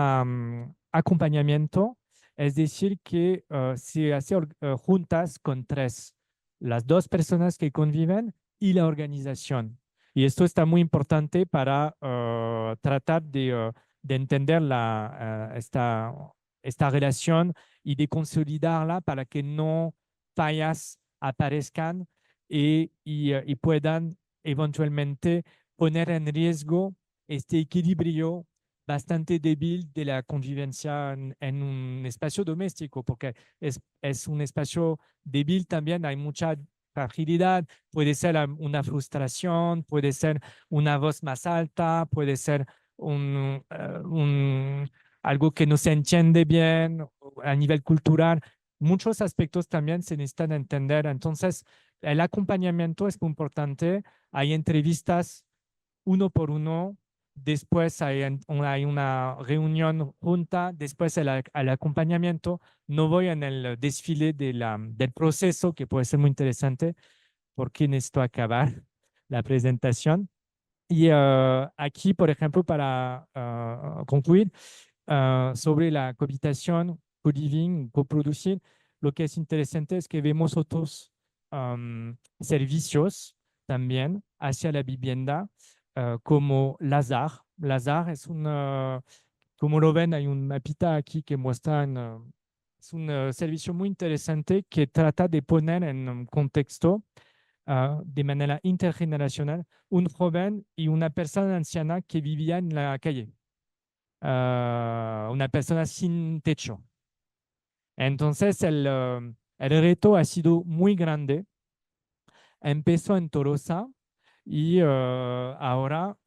acompañamiento, es decir, que se hace juntas con tres, las dos personas que conviven y la organización. Y esto está muy importante para tratar de entender esta relación y de consolidarla para que no fallas aparezcan y puedan eventualmente poner en riesgo este equilibrio bastante débil de la convivencia en un espacio doméstico, porque es un espacio débil también, hay mucha fragilidad, puede ser una frustración, puede ser una voz más alta, puede ser algo que no se entiende bien a nivel cultural. Muchos aspectos también se necesitan entender. Entonces, el acompañamiento es muy importante. Hay entrevistas uno por uno, después hay una reunión junta, después el acompañamiento. No voy en el desfile del proceso, que puede ser muy interesante, porque necesito acabar la presentación. Y aquí, por ejemplo, para concluir, sobre la cohabitación, co-living, coproducir, lo que es interesante es que vemos otros servicios también hacia la vivienda, como Lazar. Lazar es como lo ven, hay un mapita aquí que muestra, es un servicio muy interesante que trata de poner en un contexto de manera intergeneracional un joven y una persona anciana que vivía en la calle, una persona sin techo. Entonces, el reto ha sido muy grande. Empezó en Tolosa y ahora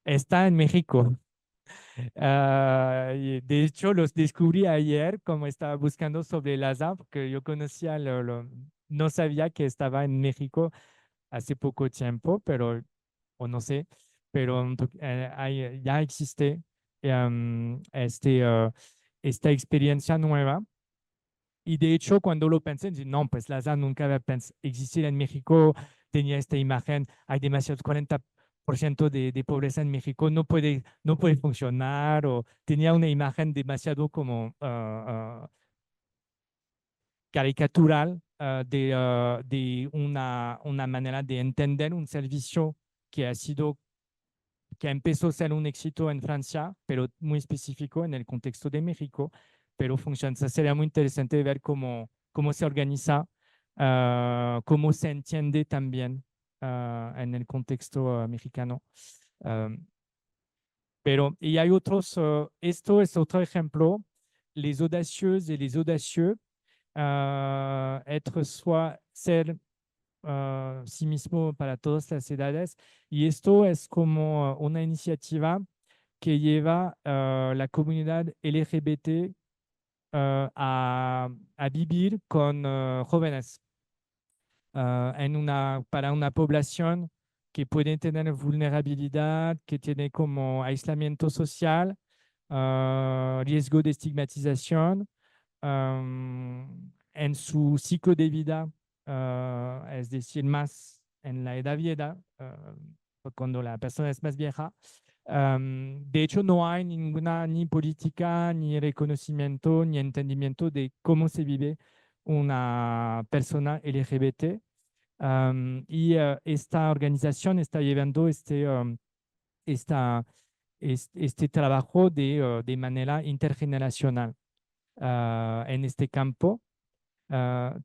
está en México. Y de hecho, los descubrí ayer como estaba buscando sobre Lazar, porque yo conocía, no sabía que estaba en México hace poco tiempo, pero, o no sé, pero ya existe esta experiencia nueva. Y de hecho, cuando lo pensé, dije, no, pues Lazar nunca va a existir en México, tenía esta imagen, hay demasiados 50% de pobreza en México no puede funcionar, o tenía una imagen demasiado como caricatural de una manera de entender un servicio que que empezó a ser un éxito en Francia, pero muy específico en el contexto de México, pero funciona. Entonces, sería muy interesante ver cómo se organiza, cómo se entiende también en el contexto mexicano. Y hay otros, esto es otro ejemplo, les audacieuses et les audacieux, ser sí mismo para todas las edades. Y esto es como una iniciativa que lleva la comunidad LGBT a vivir con jóvenes para una población que puede tener vulnerabilidad, que tiene como aislamiento social, riesgo de estigmatización en su ciclo de vida, es decir, más en la edad vieja, cuando la persona es más vieja. De hecho, no hay ninguna ni política, ni reconocimiento, ni entendimiento de cómo se vive una persona LGBT. Esta organización está llevando este trabajo de manera intergeneracional en este campo.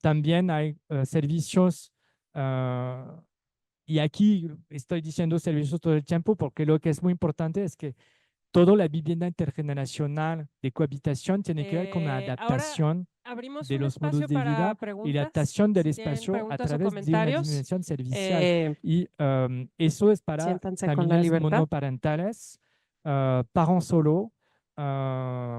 También hay servicios, y aquí estoy diciendo servicios todo el tiempo porque lo que es muy importante es que toda la vivienda intergeneracional de cohabitación tiene que ver con la adaptación Abrimos de un los modos espacio de para vida y la preguntas. adaptación del Si tienen espacio a preguntas o través de una comentarios, dimensión servicial. Y eso es para siéntanse con la familias libertad. monoparentales, parents solo,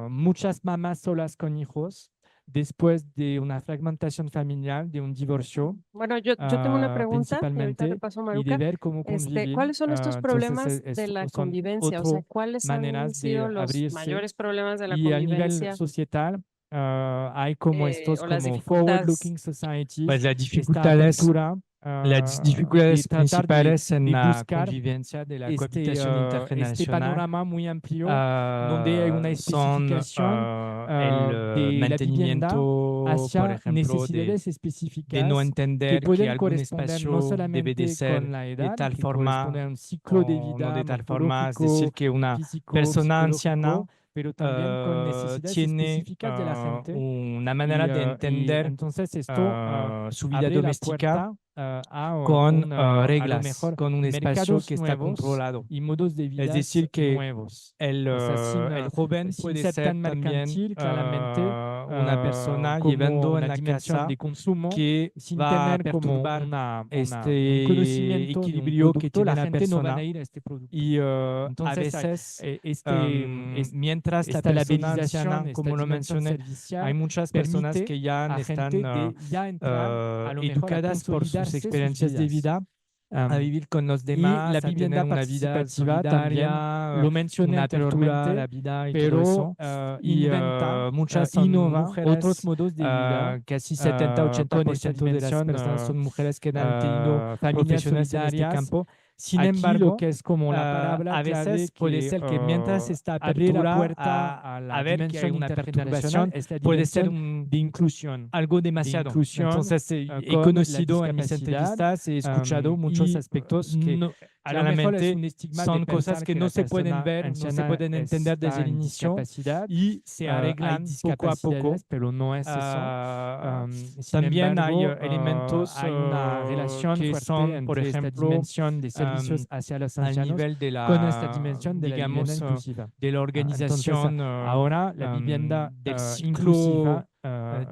muchas mamás solas con hijos, después de una fragmentación familiar, de un divorcio, Bueno, yo tengo una pregunta y ahorita le principalmente, paso a y de Maruca. ver cómo convivir. ¿Cuáles son estos problemas de la Son convivencia? O sea, otras ¿cuáles han maneras sido de los abrirse. mayores problemas de la Y a nivel convivencia societal, hay como estos o las como dificultades? forward-looking societies, Pues esta apertura las de dificultades tratar principales en de la buscar convivencia de la este cohabitación intergeneracional panorama muy amplio donde hay una son especificación el de la vivienda mantenimiento, por hacia ejemplo, necesidades de no específicas que entender que pueden algún corresponder no espacio debe de solamente ser con la de edad, tal que corresponde a forma un ciclo de o no vida de tal forma, es decir, morfológico, que una físico, persona psicológico, anciana pero también con necesidades tiene específicas de la gente. una manera de Y entender entonces esto su vida abre la doméstica puerta a con a lo reglas, mejor con un espacio mercados que está nuevos controlado. y modos de vida Es decir, que nuevos. el O sea, el joven sin puede ser ser tan también mercantil, claramente, una persona como llevando en una la dimensión casa de consumo, que sin va a tener como perturbar un conocimiento de un equilibrio que producto, tiene la la gente no van persona. a ir a este producto. Y a Entonces, veces, mientras la esta persona labelización, anciana, esta como lo dimensión mencioné, servicial, hay muchas personas permite que ya a están gente de ya entrar a lo mejor a educadas por sus consolidarse experiencias de vidas. vida, a vivir con los Y demás, la a tener vivienda una vida participativa también, solidaria, lo mencioné una apertura a la anteriormente, vida y todo pero eso. Y inventa, muchas son innova mujeres, otros modos de vida. casi Con esta 70-80% de las dimensión, personas son mujeres que han tenido familias profesiones en este solidarias. campo. Sin Aquí embargo, lo que es como la la palabra a clave veces puede ser que mientras esta abre la apertura puerta a la ver que hay dimensión una intergeneracional, perturbación, esta puede ser dimensión de inclusión. algo demasiado. Entonces, he Con la conocido en mis discapacidad, entrevistas, he escuchado muchos y aspectos que a lo mejor es claramente un estigma de son cosas pensar que que no la se pueden persona ver, no se anciana pueden entender desde el está en inicio discapacidad. y se Hay arreglan poco a poco. discapacidades, pero no es eso. Sin También hay embargo, elementos hay una relación que fuerte son, por entre esta ejemplo, dimensión de servicios hacia los al ancianos nivel de con esta la, dimensión de la vivienda digamos, inclusiva. de la Entonces, organización ahora la vivienda del ciclo inclusiva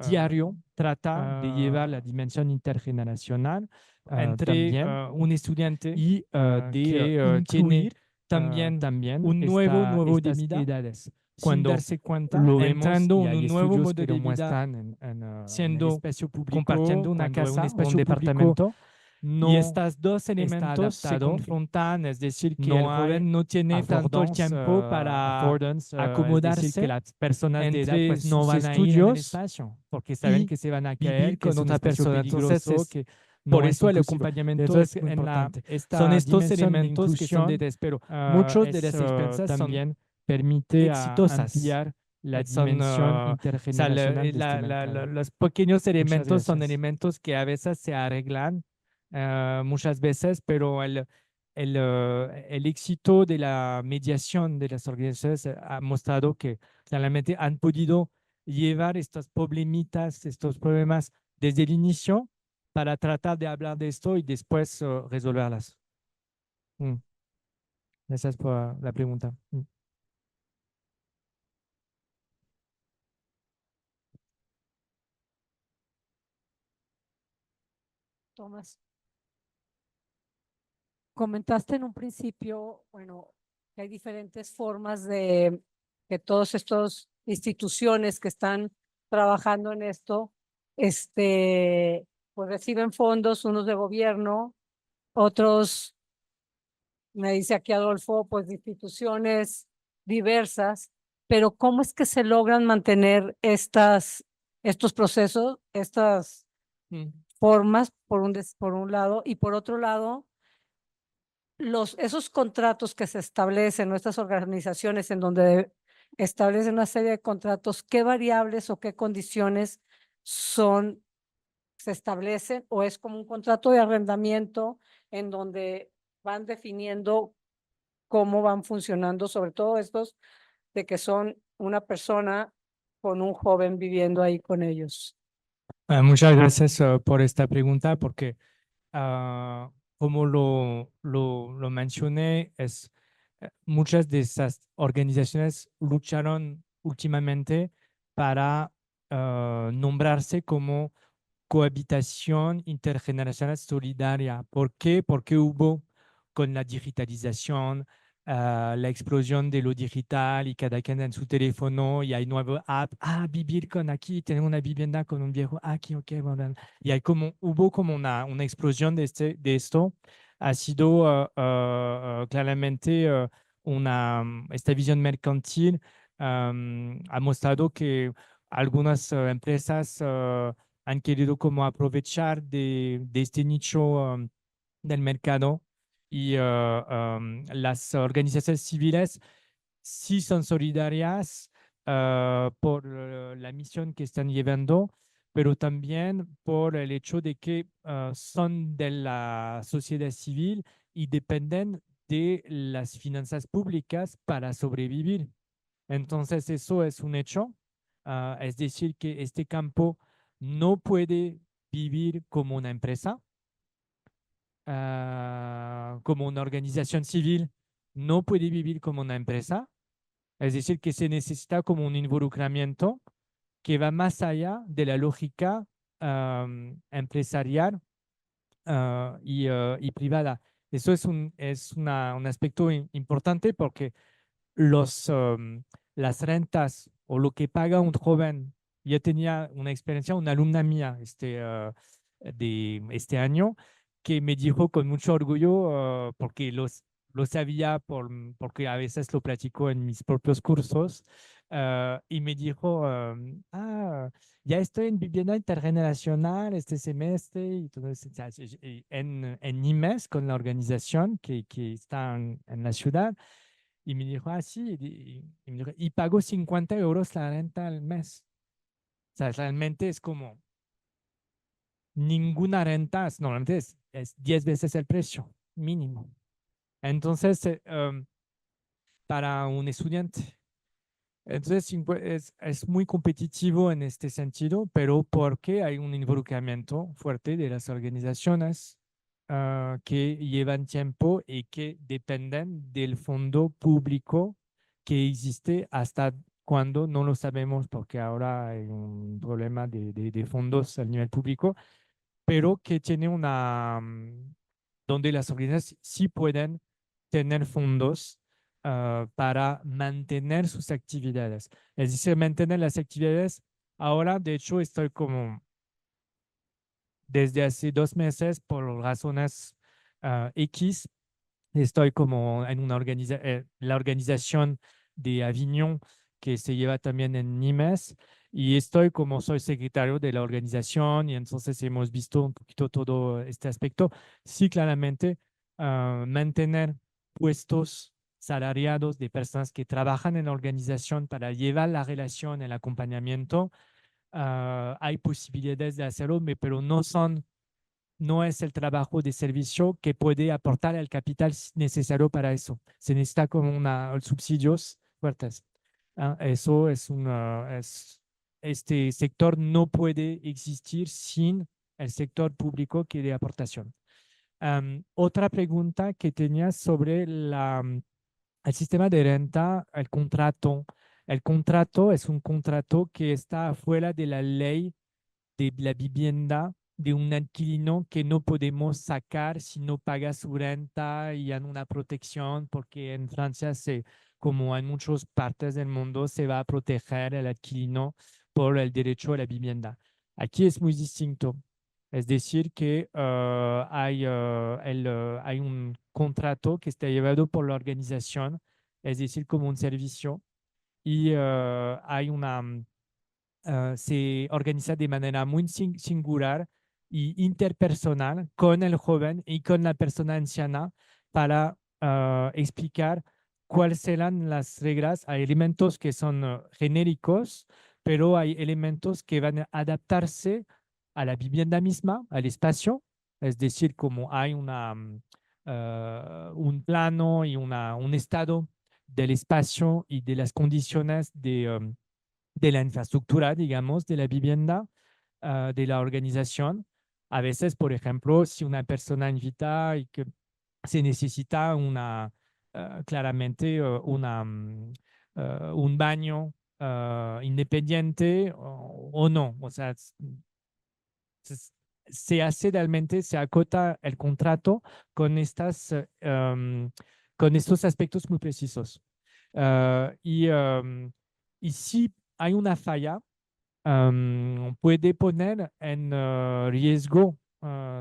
diario trata de llevar la dimensión intergeneracional entre también un estudiante y de que tiene incluir también un nuevo de estas vida edades. sin Cuando darse cuenta, lo vemos, entrando y en hay un nuevo estudios modo que de lo vida, muestran en el siendo espacio público, compartiendo una cuando casa un o un espacio departamento, público no y estos dos está elementos se adaptado, confrontan, es decir, que no el hay joven no tiene tanto el tiempo para es decir, que acomodarse las personas de edad entre pues no sus van a ir en el estudios espacio porque saben y que se van a caer, vivir que es con un otra espacio persona. Entonces, peligroso, que Por no es eso el inclusivo. acompañamiento Entonces, es muy importante. son Esta estos dimensión de elementos que son inclusión, muchos de es, las experiencias también permite exitosas. ampliar la Son, dimensión o sea, intergeneracional de este mercado. los pequeños elementos son gracias. elementos que a veces se arreglan muchas veces, pero el éxito de la mediación de las organizaciones ha mostrado que realmente han podido llevar estos problemitas, estos problemas desde el inicio para tratar de hablar de esto y después resolverlas. Mm. Gracias por la pregunta. Mm. Tomás, comentaste en un principio, bueno, que hay diferentes formas de que todas estas instituciones que están trabajando en esto, pues reciben fondos, unos de gobierno, otros, me dice aquí Adolfo, pues de instituciones diversas, pero ¿cómo es que se logran mantener estos procesos, estas Mm. formas, por un lado, y por otro lado, esos contratos que se establecen, nuestras organizaciones en donde establecen una serie de contratos, ¿qué variables o qué condiciones se establecen? ¿O es como un contrato de arrendamiento en donde van definiendo cómo van funcionando, sobre todo estos de que son una persona con un joven viviendo ahí con ellos? Muchas gracias por esta pregunta, porque como lo mencioné, muchas de esas organizaciones lucharon últimamente para nombrarse como cohabitación intergeneracional solidaria. ¿Por qué? Porque hubo con la digitalización, la explosión de lo digital y cada quien en su teléfono y hay nuevo app, vivir con aquí, tener una vivienda con un viejo, aquí, ok, bueno, y hay hubo como una explosión de esto. Ha sido claramente esta visión mercantil ha mostrado que algunas empresas han querido como aprovechar de este nicho del mercado y las organizaciones civiles sí son solidarias por la misión que están llevando, pero también por el hecho de que son de la sociedad civil y dependen de las finanzas públicas para sobrevivir. Entonces, eso es un hecho. Es decir, que este campo no puede vivir como una empresa, como una organización civil, no puede vivir como una empresa. Es decir, que se necesita como un involucramiento que va más allá de la lógica empresarial y privada. Eso un aspecto importante porque las rentas o lo que paga un joven. Yo tenía una experiencia, una alumna mía de este año que me dijo con mucho orgullo, porque lo sabía porque a veces lo practico en mis propios cursos, y me dijo, ya estoy en vivienda intergeneracional este semestre, y todo eso, o sea, en IMES con la organización que está en la ciudad. Y me dijo, sí, y me dijo, y pago 50 euros la renta al mes. O sea, realmente es como ninguna renta, normalmente es 10 veces el precio mínimo. Entonces, para un estudiante, entonces es muy competitivo en este sentido, pero porque hay un involucramiento fuerte de las organizaciones que llevan tiempo y que dependen del fondo público que existe hasta cuando no lo sabemos, porque ahora hay un problema de fondos a nivel público, pero que tiene donde las organizaciones sí pueden tener fondos para mantener sus actividades. Es decir, mantener las actividades. Ahora, de hecho, estoy como desde hace 2 meses, por razones X, estoy como en la organización de Avignon, que se lleva también en Nimes, Y estoy como soy secretario de la organización y entonces hemos visto un poquito todo este aspecto. Sí, claramente, mantener puestos salariados de personas que trabajan en la organización para llevar la relación, el acompañamiento, hay posibilidades de hacerlo, pero no es el trabajo de servicio que puede aportar el capital necesario para eso. Se necesita como subsidios fuertes. Eso este sector no puede existir sin el sector público que dé aportación. Otra pregunta que tenía sobre el sistema de renta, el contrato. El contrato es un contrato que está fuera de la ley de la vivienda de un inquilino que no podemos sacar si no paga su renta y en una protección, porque en Francia, como en muchas partes del mundo, se va a proteger al inquilino por el derecho a la vivienda. Aquí es muy distinto. Es decir, que hay un contrato que está llevado por la organización, es decir, como un servicio, y hay se organiza de manera muy singular y interpersonal con el joven y con la persona anciana para explicar cuáles serán las reglas. Hay elementos que son genéricos, pero hay elementos que van a adaptarse a la vivienda misma, al espacio. Es decir, como hay un plano y un estado del espacio y de las condiciones de la infraestructura, digamos, de la vivienda, de la organización. A veces, por ejemplo, si una persona invita y que se necesita claramente un baño independiente o no. O sea, se hace realmente, se acota el contrato con, con estos aspectos muy precisos. Y si hay una falla, puede poner en riesgo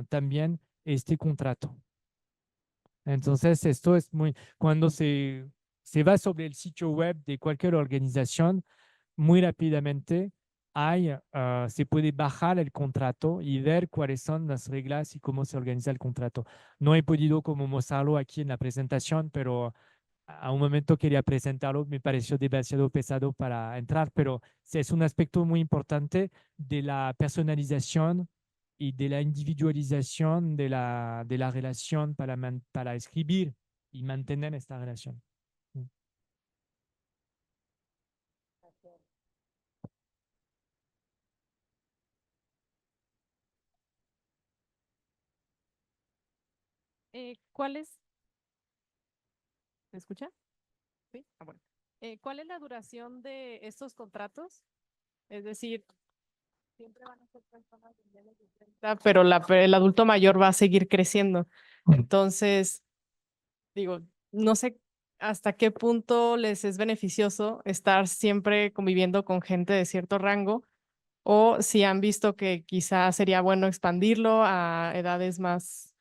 también este contrato. Entonces, esto es cuando se va sobre el sitio web de cualquier organización, muy rápidamente se puede bajar el contrato y ver cuáles son las reglas y cómo se organiza el contrato. No he podido como mostrarlo aquí en la presentación, pero a un momento quería presentarlo, me pareció demasiado pesado para entrar, pero es un aspecto muy importante de la personalización y de la individualización de la relación para escribir y mantener esta relación. ¿Cuál es? ¿Me escucha? Sí. Ah, bueno. ¿Cuál es la duración de estos contratos? Es decir, siempre van a ser personas de menos de 30, pero el adulto mayor va a seguir creciendo. Entonces, digo, no sé hasta qué punto les es beneficioso estar siempre conviviendo con gente de cierto rango o si han visto que quizás sería bueno expandirlo a edades más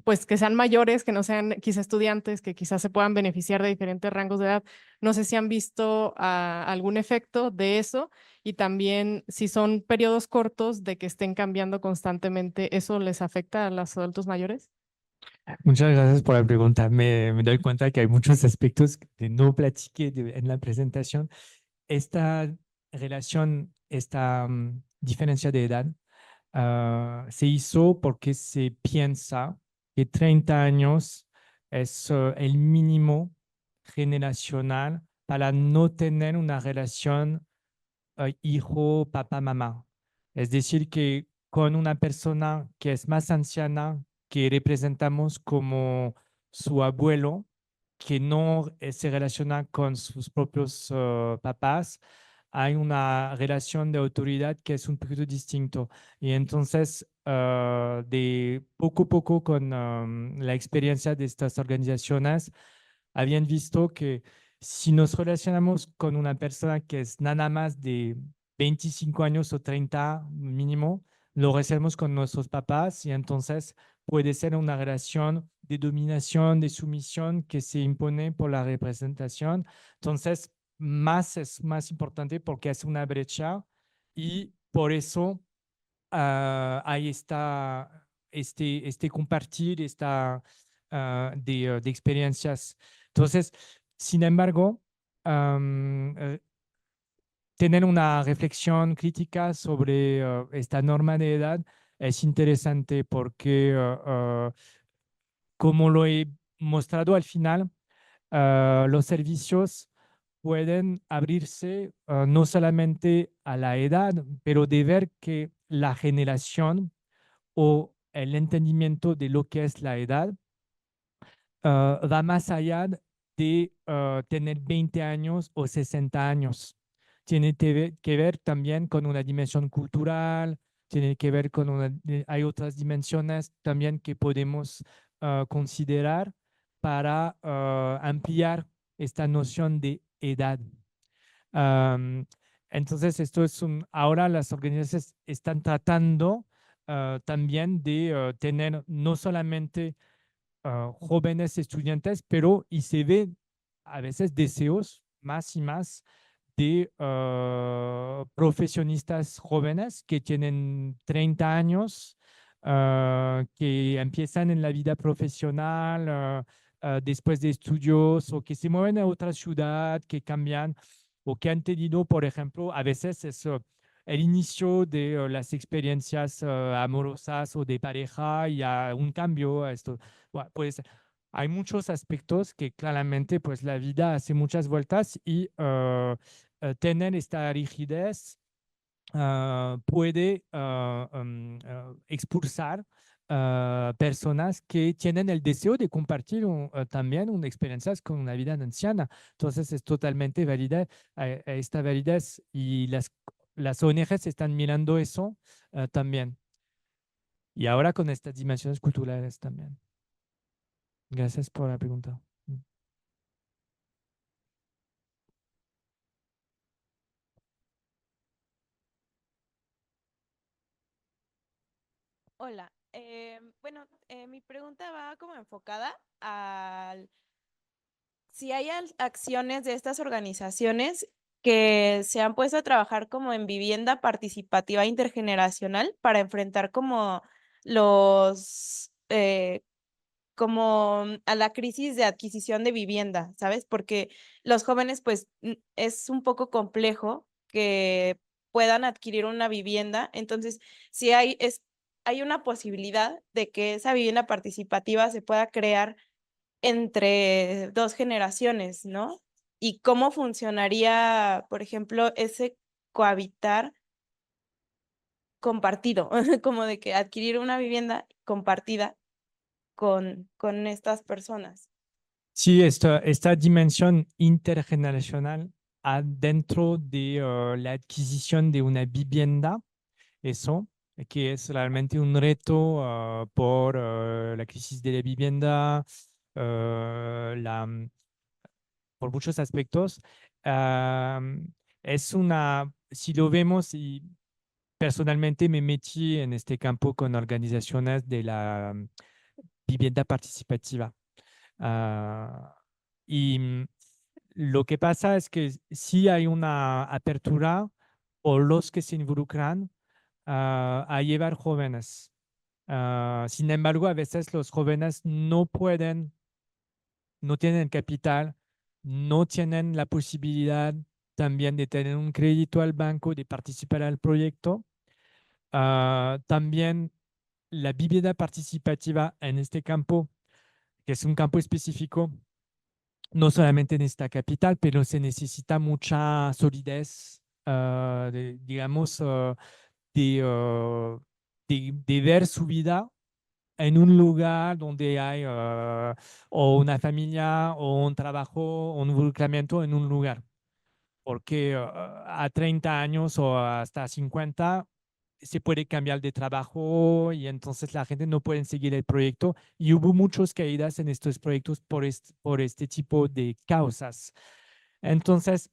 pues que sean mayores, que no sean quizá estudiantes, que quizás se puedan beneficiar de diferentes rangos de edad. No sé si han visto algún efecto de eso y también si son periodos cortos de que estén cambiando constantemente, ¿eso les afecta a los adultos mayores? Muchas gracias por la pregunta. Me doy cuenta que hay muchos aspectos que no platiqué en la presentación. Esta relación, esta diferencia de edad, se hizo porque se piensa que 30 años es el mínimo generacional para no tener una relación hijo, papá, mamá. Es decir, que con una persona que es más anciana, que representamos como su abuelo, que no se relaciona con sus propios papás, hay una relación de autoridad que es un poquito distinto. Y entonces, de poco a poco, con la experiencia de estas organizaciones, habían visto que si nos relacionamos con una persona que es nada más de 25 años o 30 mínimo, lo hacemos con nuestros papás y entonces puede ser una relación de dominación, de sumisión que se impone por la representación. Entonces, más es más importante porque es una brecha y por eso ahí está este compartir de experiencias. Entonces, sin embargo, tener una reflexión crítica sobre esta norma de edad es interesante porque, como lo he mostrado al final, los servicios pueden abrirse no solamente a la edad, pero de ver que la generación o el entendimiento de lo que es la edad va más allá de tener 20 años o 60 años. Tiene que ver también con una dimensión cultural, tiene que ver con hay otras dimensiones también que podemos considerar para ampliar esta noción de edad. Am, entonces, ahora las organizaciones están tratando también de tener no solamente jóvenes estudiantes, pero y se ven a veces deseos más y más de profesionistas jóvenes que tienen 30 años, que empiezan en la vida profesional después de estudios o que se mueven a otra ciudad, que cambian o que han tenido, por ejemplo, a veces es el inicio de las experiencias amorosas o de pareja y a un cambio a esto. Bueno, pues hay muchos aspectos que claramente pues la vida hace muchas vueltas y tener esta rigidez puede expulsar personas que tienen el deseo de compartir también una experiencias con una vida anciana. Entonces es totalmente válida esta validez y las ONGs están mirando eso también. Y ahora con estas dimensiones culturales también. Gracias por la pregunta. Hola, bueno, mi pregunta va como enfocada al si hay acciones de estas organizaciones que se han puesto a trabajar como en vivienda participativa intergeneracional para enfrentar como los, como a la crisis de adquisición de vivienda, ¿sabes? Porque los jóvenes, pues, es un poco complejo que puedan adquirir una vivienda. Entonces, si hay una posibilidad de que esa vivienda participativa se pueda crear entre 2 generaciones, ¿no? Y cómo funcionaría, por ejemplo, ese cohabitar compartido, como de que adquirir una vivienda compartida con estas personas. Sí, esta dimensión intergeneracional adentro de la adquisición de una vivienda, eso, que es realmente un reto por la crisis de la vivienda, por muchos aspectos. Si lo vemos, y personalmente me metí en este campo con organizaciones de la vivienda participativa. Ah, y lo que pasa es que sí hay una apertura por los que se involucran a llevar jóvenes. Sin embargo, a veces los jóvenes no pueden, no tienen capital, no tienen la posibilidad también de tener un crédito al banco, de participar al proyecto. También la vivienda participativa en este campo, que es un campo específico, no solamente necesita capital, pero se necesita mucha solidez, digamos, de ver su vida en un lugar donde hay o una familia o un trabajo o un involucramiento en un lugar. Porque a 30 años o hasta 50 se puede cambiar de trabajo y entonces la gente no puede seguir el proyecto y hubo muchas caídas en estos proyectos por este tipo de causas. Entonces,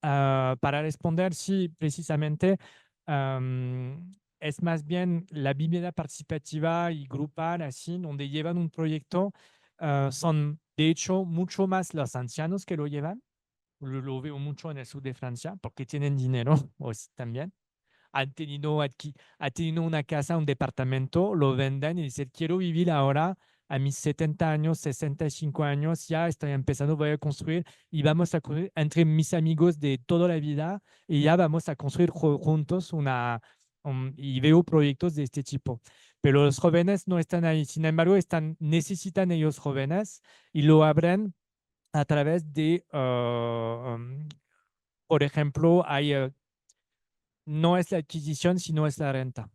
para responder, sí, precisamente, es más bien la vivienda participativa y grupal, así, donde llevan un proyecto, son de hecho mucho más los ancianos que lo llevan, lo veo mucho en el sur de Francia, porque tienen dinero pues, también. Ha tenido una casa, un departamento, lo venden y dicen, quiero vivir ahora a mis 70 años, 65 años, ya estoy empezando, voy a construir y vamos a construir entre mis amigos de toda la vida y ya vamos a construir juntos y veo proyectos de este tipo. Pero los jóvenes no están ahí, sin embargo, necesitan ellos jóvenes y lo abren a través de, por ejemplo, no es la adquisición, sino es la renta.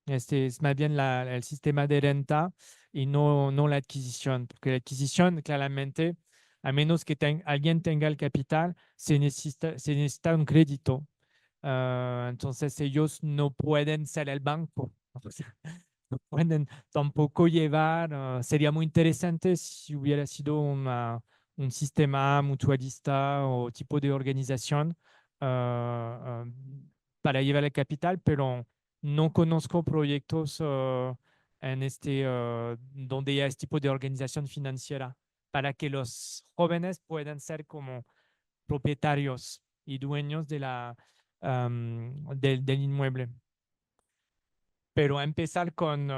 Este es más bien el sistema de renta y no la adquisición, porque la adquisición claramente, a menos que alguien tenga el capital, se necesita un crédito. Entonces ellos no pueden ser el banco. O sea, no pueden tampoco llevar, sería muy interesante si hubiera sido un sistema mutualista o tipo de organización para llevar el capital, pero no conozco proyectos donde ya es tipo de organización financiera para que los jóvenes puedan ser como propietarios y dueños del inmueble. Pero empezar con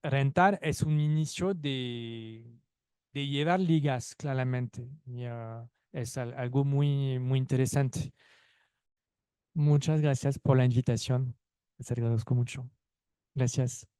rentar es un inicio de llevar ligas, claramente. Y, es algo muy, muy interesante. Muchas gracias por la invitación. Les agradezco mucho. Gracias.